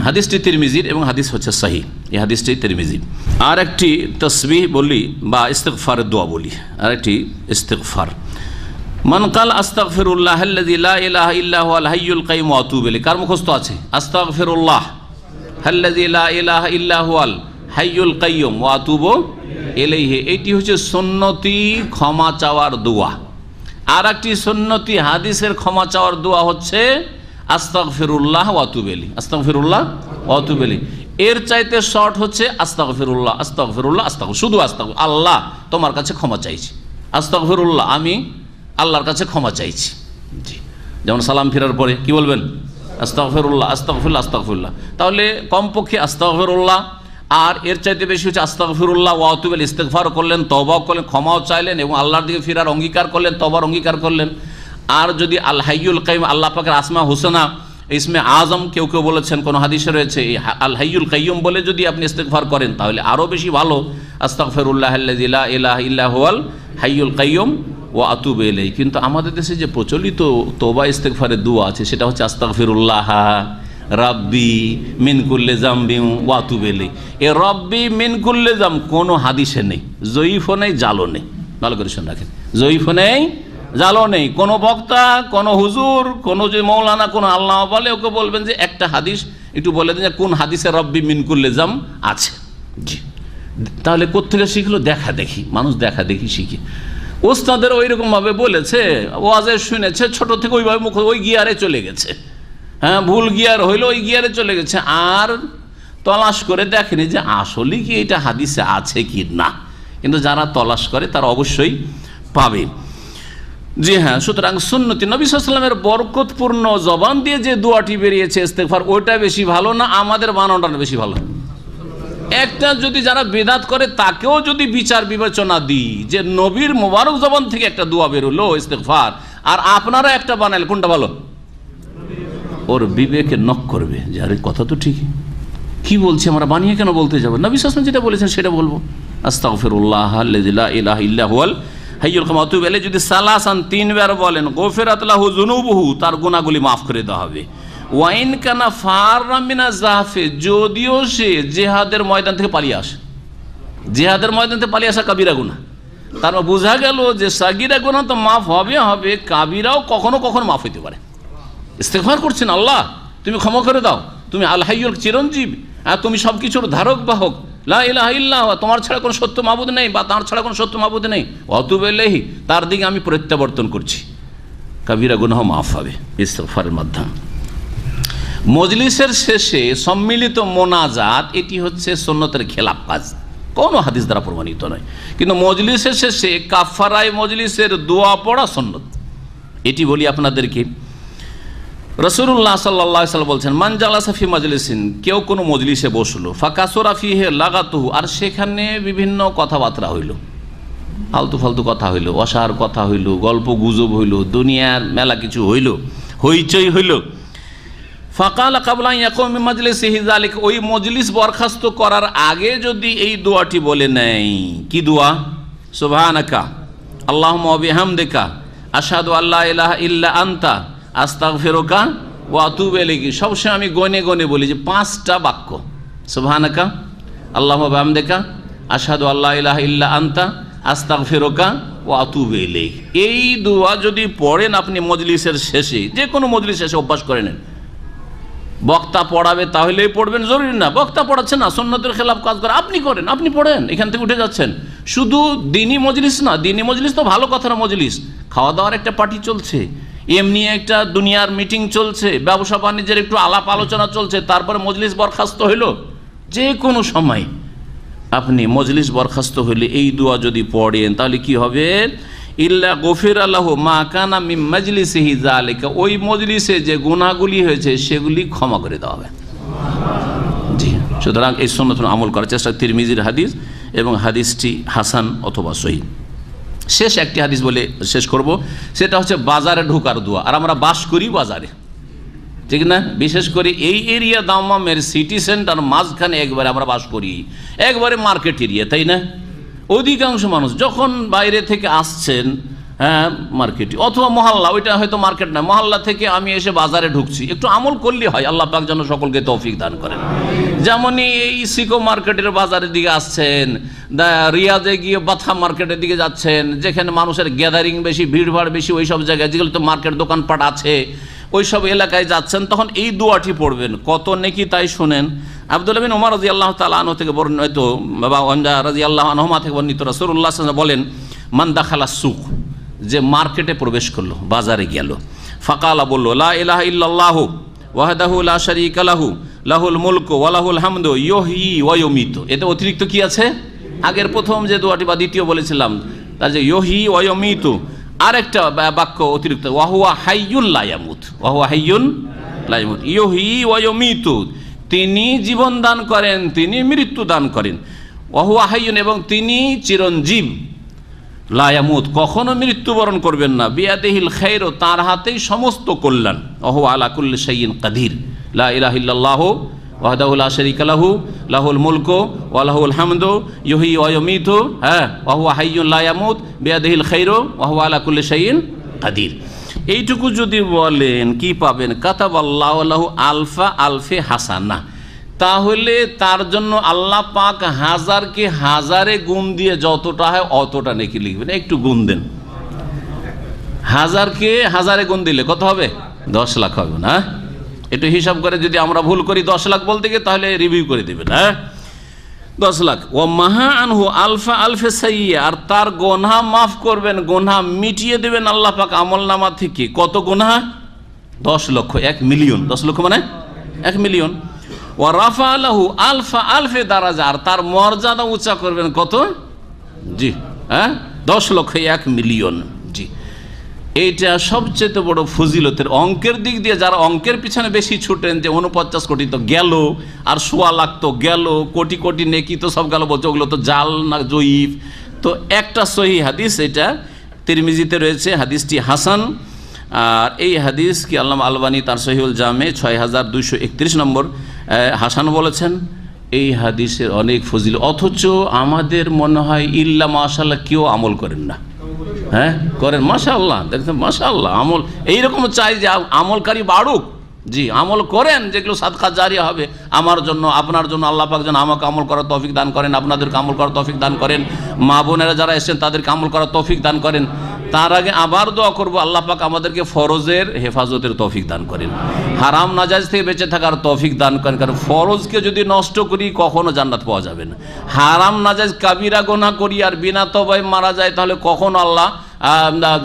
হাদিসটি তিরমিজির এবং হাদিস হচ্ছে সহিহ, এই হাদিসটি তিরমিজির। আর একটি তাসবিহ বলি বা ইস্তিগফারের দোয়া বলি, আর একটি ইস্তিগফার। মান কাল আস্তাগফিরুল্লাহ আল্লাযী লা ইলাহা ইল্লা হুয়াল হাইয়ুল কাইয়্যুম ওয়া আতুবু ইলাইহি, কার মুখস্থ আছে? আস্তাগফিরুল্লাহ আল্লাযী লা ইলাহা ইল্লা হুয়াল হাইয়ুল কাইয়্যুম ওয়া আতুবু ইলাইহি। এটি হচ্ছে সুন্নতি ক্ষমা চাওয়ার দোয়া। আর একটি সুন্নতি হাদিসের ক্ষমা চাওয়ার দোয়া হচ্ছে আস্তাগফিরুল্লাহ ওয়া আতুবু ইলাইহি, আস্তাগফিরুল্লাহ ওয়া আতুবু ইলাইহি। এর চাইতে শর্ট হচ্ছে আস্তাগফিরুল্লাহ, আস্তাগফিরুল্লাহ, শুধু আস্তাগফির, আল্লাহ তোমার কাছে ক্ষমা চাইছি, আস্তাগফিরুল্লাহ, আমি আল্লাহর কাছে ক্ষমা চাইছি। জি, যেমন সালাম ফেরার পরে কি বলবেন? আস্তাগফিরুল্লাহ, আস্তাগফিরুল্লাহ, আস্তাগফিরুল্লাহ। তাহলে কমপক্ষে আস্তাগফিরুল্লাহ, আর এর চাইতে বেশি হচ্ছে আস্তাগফিরুল্লাহ ওয়া আতুবু ইলাইহি। ইস্তিগফার করলেন, তওবাও করলেন, ক্ষমাও চাইলেন এবং আল্লাহর দিকে ফেরার অঙ্গীকার করলেন, তওবার অঙ্গীকার করলেন। আর যদি আল হাইয়ুল কাইয়্যুম, আল্লাহ পাকের আসমা হুসনা, ইসমে আজম কেউ কেউ বলেছেন, কোনো হাদিসে রয়েছে, এই আল হাইয়ুল কাইয়্যুম বলে যদি আপনি ইস্তিগফার করেন তাহলে আরও বেশি ভালো। আস্তাগফিরুল্লাহ আল্লাযী লা ইলাহা ইল্লা হুয়াল হাইয়ুল কাইয়্যুম ওয়া আতুবু ইলাইহি। কিন্তু আমাদের দেশে যে প্রচলিত তওবা ইস্তিগফারের দোয়া আছে সেটা হচ্ছে আস্তাগফিরুল্লাহ রাব্বি মিন কুল্লি জামবিন ওয়া আতুবু ইলাইহি। এ রব্বি মিন কুল্লি জাম কোনো হাদিসে নেই, জয়ীফও নেই, জালও নেই। ভালো করে শুনে রাখেন, জয়ীফও নেই, জালও নেই। কোনো বক্তা, কোনো হুজুর, কোনো যে মৌলানা, কোনো আল্লাহ বলে, ওকে বলবেন যে একটা হাদিস একটু বলে দেন যে কোন হাদিসে রব্বি মিন কুল্লি জাম আছে। জি, তাহলে কোত্থেকে শিখলো? দেখা দেখি, মানুষ দেখা দেখি শিখে। ওস্তাদের ওই রকমভাবে বলেছে, ওয়াজে শুনেছে, ছোট থেকে ওইভাবে মুখ ওই গিয়ারে চলে গেছে। হ্যাঁ, ভুল গিয়ার হইলো, ওই গিয়ারে চলে গেছে, আর তলাশ করে দেখেনি যে আসলে কি এটা হাদিসে আছে কি না। কিন্তু যারা তলাশ করে তারা অবশ্যই পাবে। জি হ্যাঁ, সুতরাং সুন্নতি নবী সাল্লাল্লাহু আলাইহি ওয়াসাল্লামের বরকতপূর্ণ জবান দিয়ে যে দোয়াটি বেরিয়েছে ইস্তেগফার, ওইটা বেশি ভালো না আমাদের বানানোটা বেশি ভালো? একটা যদি যারা বিদআত করে তাকেও যদি বিচার বিবেচনা দিই যে নবীর মোবারক জবান থেকে একটা দোয়া বেরোলো ইস্তেগফার, আর আপনারা একটা বানাইলে, কোনটা ভালো? ওর বিবেকে নক করবে যে আরে কথা তো ঠিকই, কি বলছি আমরা, বানিয়ে কেন বলতে যাবো? নবী সাল্লাল্লাহু আলাইহি ওয়াসাল্লাম যেটা বলেছেন সেটা বলবো। আস্তাগফিরুল্লাহ আল্লাযী লা ইলাহা ইল্লা হুয়াল হাইয়ুল কাইয়্যুম ওয়া আতুবু ইলাইহি যদি সালাসান 3 বার বলেন, গফিরাত লাহু যুনুবুহু, তার গুনাহগুলি মাফ করে দেওয়া হবে। ওয়াইন কানা ফাররা মিনা জাহফে, যদিও সে জিহাদের ময়দান থেকে পালিয়ে আসে। জিহাদের ময়দান থেকে পালিয়ে আসা কাবিরা গুনাহ। তার বোঝা গেল যে সাগীরা গুনাহ তো মাফ হবে, কাবিরাও কখনো কখনো মাফ হইতে পারে। ইস্তেগফার করছেন, আল্লাহ তুমি ক্ষমা করে দাও, তুমি আল হাইয়ুল চিরঞ্জীব, আর তুমি সব কিছুর ধারক বাহক, লা ইলাহা ইল্লাল্লাহ, তোমার ছাড়া কোনো সত্য মাবুদ নেই, বা তার ছাড়া কোনো সত্য মাবুদ নেই, ওয়া আতুবু ইলাইহি, তার দিকে আমি প্রত্যাবর্তন করছি। কাবিরা গুনাহ মাফ হবে ইস্তেগফারের মাধ্যমে। মজলিসের শেষে সম্মিলিত মোনাজাত, এটি হচ্ছে সুন্নতের খেলাফ কাজ, কোনো হাদিস দ্বারা প্রমাণিত নয়। কিন্তু মজলিসের শেষে কাফারায়ে মজলিসের দোয়া পড়া সুন্নত। এটি বলি আপনাদেরকে, রাসূলুল্লাহ সাল্লাল্লাহু আলাইহি ওয়াসাল্লাম বলছেন, মান জালাসা ফি মাজলিসিন, কেউ কোনো মজলিসে বসলো, ফাকাসুরা ফিহি লাগাতুহু, আর সেখানে বিভিন্ন কথাবার্তা হইল, ফালতু ফালতু কথা হইল, অসার কথা হইল, গল্প গুজব হইল, দুনিয়ার মেলা কিছু হইল, হইচই হইল। ফাকালা কাবলা ইয়াকুম মিন মাজলিসিহি যালিকা, ওই মজলিস বরখাস্ত করার আগে যদি এই দোয়াটি বলে নেয়, কি দোয়া? সুবহানাকা আল্লাহুম্মা ওয়া বিহামদিকা আশহাদু আল্লা ইলাহা ইল্লা আনতা আস্তাগফিরুকা ওয়া আতুবু ইলাইক। সবসময় আমি গনে গনে বলি যে 5টা বাক্য, সুবহানাকা আল্লাহুম্মা ওয়া বিহামদিকা আশহাদু আল্লা ইলাহা ইল্লা আনতা আস্তাগফিরুকা ওয়া আতুবু ইলাইক। এই দোয়া যদি পড়েন আপনি মজলিসের শেষে, যে কোনো মজলিস শেষে অভ্যাস করে নেন। বক্তা পড়াবে তাহলেই পড়বেন, জরুরি না। বক্তা পড়াচ্ছে না, সুন্নতের খেলাফ কাজ করে, আপনি করেন, আপনি পড়েন, এখান থেকে উঠে যাচ্ছেন। শুধু দিনী মজলিস না, দিনী মজলিস তো ভালো কথার মজলিস, খাওয়া দাওয়ার একটা পার্টি চলছে, এমনি একটা দুনিয়ার মিটিং চলছে, ব্যবসা বাণিজ্যের একটু আলাপ আলোচনা চলছে, তারপরে মজলিস বরখাস্ত হইল। যে কোনো সময় আপনি মজলিস বরখাস্ত হইলে এই দোয়া যদি পড়েন তাহলে কি হবে? ইল্লা গফিরা লাহু মা কানা মিন মাজলিসিহি যালিকা, ওই মজলিসে যে গুনাহগুলি হয়েছে সেগুলি ক্ষমা করে দেওয়া হবে। জি, সুতরাং এই সুন্নাত আমল করার চেষ্টা। তিরমিজির হাদিস এবং হাদিসটি হাসান অথবা সহিহ। শেষ একটি হাদিস বলে শেষ করব, সেটা হচ্ছে বাজারে ঢোকার দোয়া। আর আমরা বাস করি বাজারে, ঠিক না? বিশেষ করে এই এরিয়া দাম্মামের সিটি সেন্টার মাঝখানে একবারে আমরা বাস করি, একবারে মার্কেট এরিয়া, তাই না? অধিকাংশ মানুষ যখন বাইরে থেকে আসছেন, হ্যাঁ মার্কেট অথবা মহল্লা, ওইটা হয়তো মার্কেট না, মহল্লা থেকে আমি এসে বাজারে ঢুকছি, একটু আমল করলে হয়। আল্লাহ পাক যেন সকলকে তৌফিক দান করেন। যেমনই এই সিকো মার্কেটের বাজারের দিকে আসছেন, রিয়াদে গিয়ে বাথা মার্কেটের দিকে যাচ্ছেন, যেখানে মানুষের গ্যাদারিং বেশি, ভিড়ভাড় বেশি, ওই সব জায়গায় যেগুলো তো মার্কেট দোকানপাট আছে, ওই সব এলাকায় যাচ্ছেন, তখন এই দোয়াটি পড়বেন। কত নেকি তাই শোনেন। আব্দুল্লাহ বিন ওমর রাদিয়াল্লাহু তাআলা আনহু থেকে বর্ণিত, বাবা ওয়ান্দা রাদিয়াল্লাহু আনহুমা থেকে বর্ণিত, রাসূলুল্লাহ সাল্লাল্লাহু আলাইহি ওয়াসাল্লাম বলেন, মান দাখালা সুক, যে মার্কেটে প্রবেশ করলো, বাজারে গেল, ফাকালা বলল, লা ইলাহা ইল্লাল্লাহু ওয়াহদাহু লা শারীকা লাহু লাহুল মুলকু ওয়া লাহুল হামদু ইউহয়ি ওয়া ইউমীতু। এতে অতিরিক্ত কি আছে? আগের প্রথম যে দোয়াটি বা দ্বিতীয় বলেছিলাম, তার যে ইউহয়ি ওয়া ইউমীতু, আরেকটা বাক্য অতিরিক্ত, ওয়া হুয়া হাইয়ুন লা ইয়ামুত, ওয়া হুয়া হাইয়ুন লা ইয়ামুত, ইউহয়ি ওয়া ইউমীতু, তিনি জীবন দান করেন, তিনি মৃত্যু দান করেন, ওয়া হুয়া হাইয়ুন, এবং তিনি চিরঞ্জীব, লা ইয়ামুত, কখনো মৃত্যুবরণ করবেন না, বিয়াদিহিল খায়র, তার হাতেই সমস্ত কল্যাণ, ওয়া হুয়া আলা কুল্লি শাইইন কাদির, লা ইলাহা ইল্লাল্লাহু ওয়াহদাহু লা শারীকা লাহু লাহুল মুলকু ওয়া লাহুল হামদু ইউহয়ি ওয়া ইউমীতু, হ্যাঁ, ওয়া হুয়া হাইয়ুন লা ইয়ামুত বিয়াদিহিল খায়র ওয়া হুয়া আলা কুল্লি শাইইন কাদির। এইটুকু যদি বলেন কি পাবেন, কাতাবাল্লাহু লাহু আলফা আলফে হাসানা, তাহলে তার জন্য আল্লাহ পাক হাজারকে হাজারে গুণ দিয়ে যতটা হয় অতটা নেকি লিখবেন। একটু গুণ দেন, হাজারকে হাজারে গুণ দিলে কত হবে? 10 লাখ হবে না? একটু হিসাব করে যদি আমরা ভুল করি 10 লাখ বলতে গিয়ে, তাহলে রিভিউ করে দেবেন। হ্যাঁ, 10 লাখ। ও মাহা আনহু আলফা আলফে সাইয়্যা, আর তার গোনা মাফ করবেন, গোনা মিটিয়ে দেবেন আল্লাহ পাক আমল নামা থেকে। কত গোনা? 10 লক্ষ, 1 মিলিয়ন। 10 লক্ষ মানে 1 মিলিয়ন। ও রাফা লাহু আলফা আলফে দারাজা, আর তার মর্যাদা উঁচা করবেন কত? জি হ্যাঁ, 10 লক্ষ 1 মিলিয়ন। জি, এইটা সবচেয়ে বড় ফজিলতের। অঙ্কের দিক দিয়ে যারা অঙ্কের পিছনে বেশি ছুটেন, যে 49 কোটি তো গেল, আর 1.25 লাখ তো গেল, কোটি কোটি নেকি তো সব গেল বলছে, ওগুলো তো জাল না জয়ীফ। তো একটা সহি হাদিস, এটা তিরমিজিতে রয়েছে, হাদিসটি হাসান। আর এই হাদিস কি আল্লামা আলবানী তার সহিহুল জামে 6231 নম্বর হাসান বলেছেন। এই হাদিসের অনেক ফজিল, অথচ আমাদের মনে হয় ইল্লা মাশাআল্লাহ কেউ আমল করেন না। হ্যাঁ করেন, মাশাআল্লাহ, দেখছেন মাশাআল্লাহ, আমল এইরকম চাই যে আমলকারী বাড়ুক। জি, আমল করেন যেগুলো সাদকা জারিয়া হবে আমার জন্য, আপনার জন্য। আল্লাহ পাক যেন আমাকে আমল করার তৌফিক দান করেন, আপনাদেরকে আমল করার তৌফিক দান করেন, মা বোনেরা যারা এসেছেন তাদেরকে আমল করার তৌফিক দান করেন। তার আগে আবার দোয়া করবো, আল্লাহ পাক আমাদেরকে ফরজের হেফাজতের তৌফিক দান করেন, হারাম নাজায়েজ থেকে বেঁচে থাকার তৌফিক দান করেন। কারণ ফরজকে যদি নষ্ট করি কখনো জান্নাত পাওয়া যাবে না। হারাম নাজায়েজ কাবিরা গুনাহ করি আর বিনা তওবায় মারা যায়, তাহলে কখনো আল্লাহ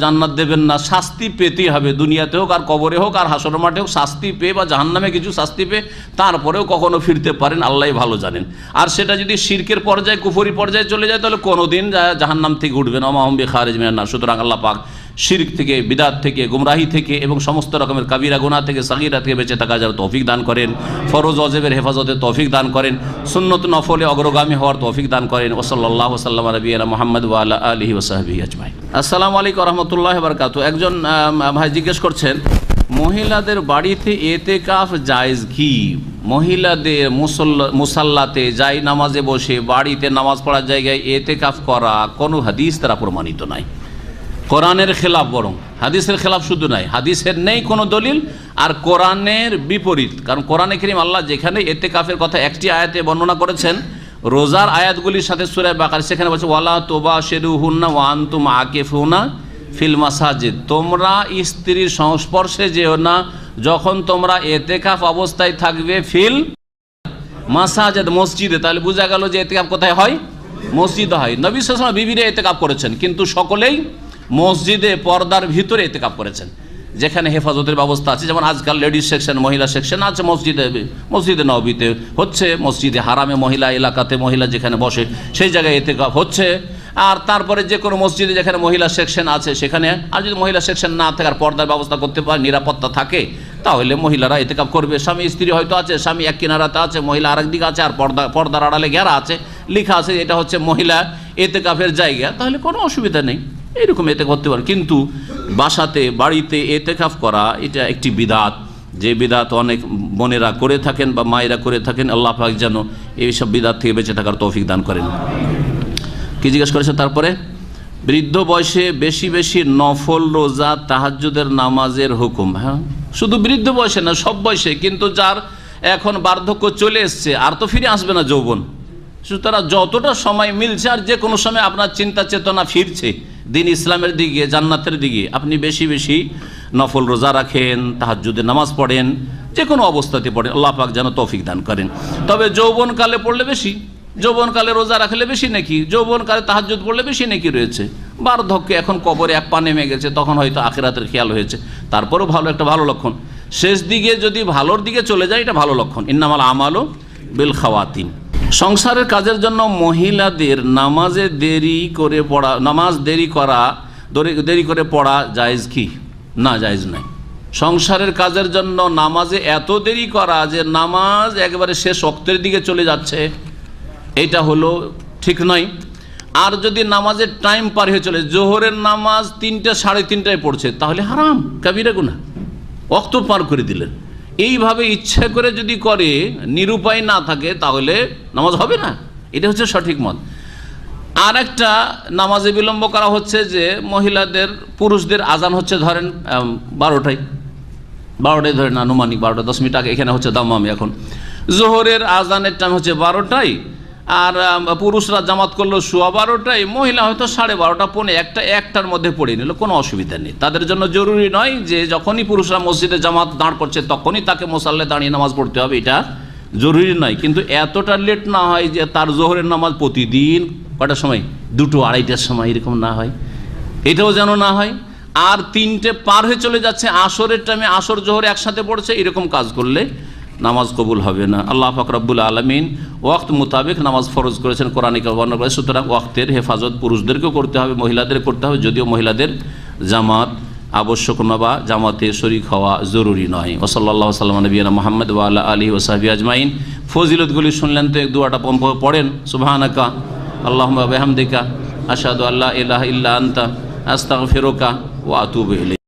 জান্নাত দেবেন না। শাস্তি পেতেই হবে, দুনিয়াতে হোক আর কবরে হোক আর হাসর মাঠে হোক, শাস্তি পেয়ে বা জাহান্নামে কিছু শাস্তি পেয়ে তারপরেও কখনো ফিরতে পারেন, আল্লাহই ভালো জানেন। আর সেটা যদি শিরকের পর্যায়ে, কুফরি পর্যায়ে চলে যায়, তাহলে কোনোদিন জাহান্নাম থেকে উঠবেন, ওয়া মা হুম বিখারিজ মিনান নার। সুতরাং আল্লাহ পাক শিরক থেকে, বিদাত থেকে, গুমরাহি থেকে এবং সমস্ত রকমের কাবিরা গুনাহ থেকে, সাগীরা থেকে বেঁচে থাকা যার তৌফিক দান করেন, ফরজ ওয়াজিবের হেফাজতে তৌফিক দান করেন, সুন্নত নফলে অগ্রগামী হওয়ার তৌফিক দান করেন। ওয়াসাল্লাল্লাহু সাল্লাম আলা নবিয়িনা মুহাম্মদ ওয়া আলা আলিহি ওয়া সাহবিহি আজমাইন। আসসালামু আলাইকুম ওয়া রাহমাতুল্লাহি ওয়া বারাকাতুহু। একজন ভাই জিজ্ঞেস করছেন, মহিলাদের বাড়িতে এতেকাফ জায়েজ কি? মহিলাদের মুসাল্লাতে যাই নামাজে বসে বাড়িতে নামাজ পড়ার জায়গায় এতেকাফ করা কোনো হাদিস দ্বারা প্রমাণিত নাই। কোরআনের খেলাফ, বরং হাদিসের খেলাফ শুধু নাই, হাদিসের নেই কোনো দলিল, আর কোরআনের বিপরীত। কারণ কোরআনে কারীম আল্লাহ যেখানে এতেকাফের কথা একটি আয়াতে বর্ণনা করেছেন, রোজার আয়াতগুলির সাথে সূরা বাকারা, সেখানে বলছে ওয়ালা তুবাশিরুহুন্না ওয়া আনতুম আকিফুনা ফিল মাসাজিদ, তোমরা স্ত্রীর সংস্পর্শে যেও না যখন তোমরা এতেকাফ অবস্থায় থাকবে ফিল মাসাজিদ, মসজিদে। তাহলে বোঝা গেল যে এতেকাফ কোথায় হয়? মসজিদে হয়। নবী সাল্লাল্লাহু আলাইহি ওয়াসাল্লাম বিবিরা এতেকাফ করেছেন, কিন্তু সকলেই মসজিদে পর্দার ভিতরে এতেকাফ করেছেন, যেখানে হেফাজতের ব্যবস্থা আছে। যেমন আজকাল লেডিস সেকশন, মহিলা সেকশন আছে মসজিদে নববীতে হচ্ছে, মসজিদে হারামে মহিলা এলাকাতে মহিলা যেখানে বসে সেই জায়গায় এতেকাফ হচ্ছে। আর তারপরে যে কোনো মসজিদে যেখানে মহিলা সেকশন আছে সেখানে, আর যদি মহিলা সেকশন না থাকে আর পর্দার ব্যবস্থা করতে পারে, নিরাপত্তা থাকে, তাহলে মহিলারা এতেকাফ করবে। স্বামী স্ত্রী হয়তো আছে, স্বামী এক কিনারাতে আছে, মহিলা আরেক দিকে আছে, আর পর্দার আড়ালে ঘেরা আছে, লেখা আছে এটা হচ্ছে মহিলা এতেকাফের জায়গা, তাহলে কোনো অসুবিধা নেই, এইরকম এতেকাফ করতে পারে। কিন্তু বাসাতে বাড়িতে এতেকাফ করা এটা একটি বিদআত, যে বিদআত অনেক বোনেরা করে থাকেন বা মায়েরা করে থাকেন। আল্লাহ পাক যেন এইসব বিদআত থেকে বেঁচে থাকার তৌফিক দান করেন। কি জিজ্ঞেস করেছে তারপরে? বৃদ্ধ বয়সে বেশি বেশি নফল রোজা, তাহাজ্জুদের নামাজের হুকুম। হ্যাঁ, শুধু বৃদ্ধ বয়সে না, সব বয়সে। কিন্তু যার এখন বার্ধক্য চলে এসছে, আর তো ফিরে আসবে না যৌবন, সুতরাং যতটা সময় মিলছে আর যে কোনো সময় আপনার চিন্তা চেতনা ফিরছে দিন ইসলামের দিকে, জান্নাতের দিকে, আপনি বেশি বেশি নফল রোজা রাখেন, তাহাজ্জুদের নামাজ পড়েন, যে কোনো অবস্থাতে পড়েন। আল্লাহ পাক যেন তৌফিক দান করেন। তবে যৌবনকালে পড়লে বেশি, যৌবনকালে রোজা রাখলে বেশি নাকি, যৌবনকালে তাহাজ্জুদ পড়লে বেশি নাকি রয়েছে। বার্ধক্যে এখন কবরে এক পা নেমে গেছে, তখন হয়তো আখিরাতের খেয়াল হয়েছে, তারপরেও একটা ভালো লক্ষণ। শেষ দিকে যদি ভালোর দিকে চলে যায়, এটা ভালো লক্ষণ। ইন্নামাল আমালু বিল খাওয়াতিম। সংসারের কাজের জন্য মহিলাদের নামাজে দেরি করে পড়া জায়েজ কি? না, জায়েজ নাই। সংসারের কাজের জন্য নামাজে এত দেরি করা যে নামাজ একবারে শেষ ওয়াক্তের দিকে চলে যাচ্ছে, এটা হলো ঠিক নয়। আর যদি নামাজের টাইম পার হয়ে চলে, জোহরের নামাজ 3টা 3:30টায় পড়ছে, তাহলে হারাম, কাবিরা গুনাহ, ওয়াক্ত পার করে দিলেন। এইভাবে ইচ্ছা করে যদি করে, নিরুপায় না থাকে, তাহলে নামাজ হবে না। এটা হচ্ছে সঠিক মত। আর একটা নামাজে বিলম্ব করা হচ্ছে যে পুরুষদের আজান হচ্ছে ধরেন 12টায় ধরেন, আনুমানিক 12টা 10 মিনিট আগে, এখানে হচ্ছে দামামি। এখন জোহরের আজানের টাইম হচ্ছে 12টায়, আর পুরুষরা জামাত করলো 12:15, মহিলা হয়তো 12:30 পৌনে একটার মধ্যে পড়ে নিল, কোনো অসুবিধা নেই। তাদের জন্য জরুরি নয় যে যখনই পুরুষরা মসজিদে জামাত দাঁড় করছে তখনই তাকে মুসাল্লায় দাঁড়িয়ে নামাজ পড়তে হবে, এটা জরুরি নয়। কিন্তু এতটা লেট না হয় যে তার জোহরের নামাজ প্রতিদিন কটার সময়, 2টো 2:30টার সময় এরকম না হয়, এটাও যেন না হয়। আর 3টে পার হয়ে চলে যাচ্ছে, আসরের টাইমে আসর জোহর একসাথে পড়ছে, এরকম কাজ করলে নামাজ কবুল হবে না। আল্লাহ পাক রব্বুল আলামিন ওয়াক্ত মোতাবেক নামাজ ফরজ করেছেন, কোরআনে বর্ণনা করেছে। সুতরাং ওয়াক্তের হেফাজত পুরুষদেরকেও করতে হবে, মহিলাদের করতে হবে, যদিও মহিলাদের জামাত আবশ্যক না বা জামাতে শরীক হওয়া জরুরি নয়। ওসল্লাল্লাহু সাল্লাম নবিয়ানা মুহাম্মদ ওয়া আলা আলিহি ওয়া সাহবিহি আজমাইন। ফজিলতগুলি শুনলেন তো, এক দুয়াটা পড়েন। সুবহানাকা আল্লাহুম্মা বিহামদিকা আশহাদু আল্লা ইলাহা ইল্লা আনতা আস্তাগফিরুকা ওয়া আতুবু ইলাইক।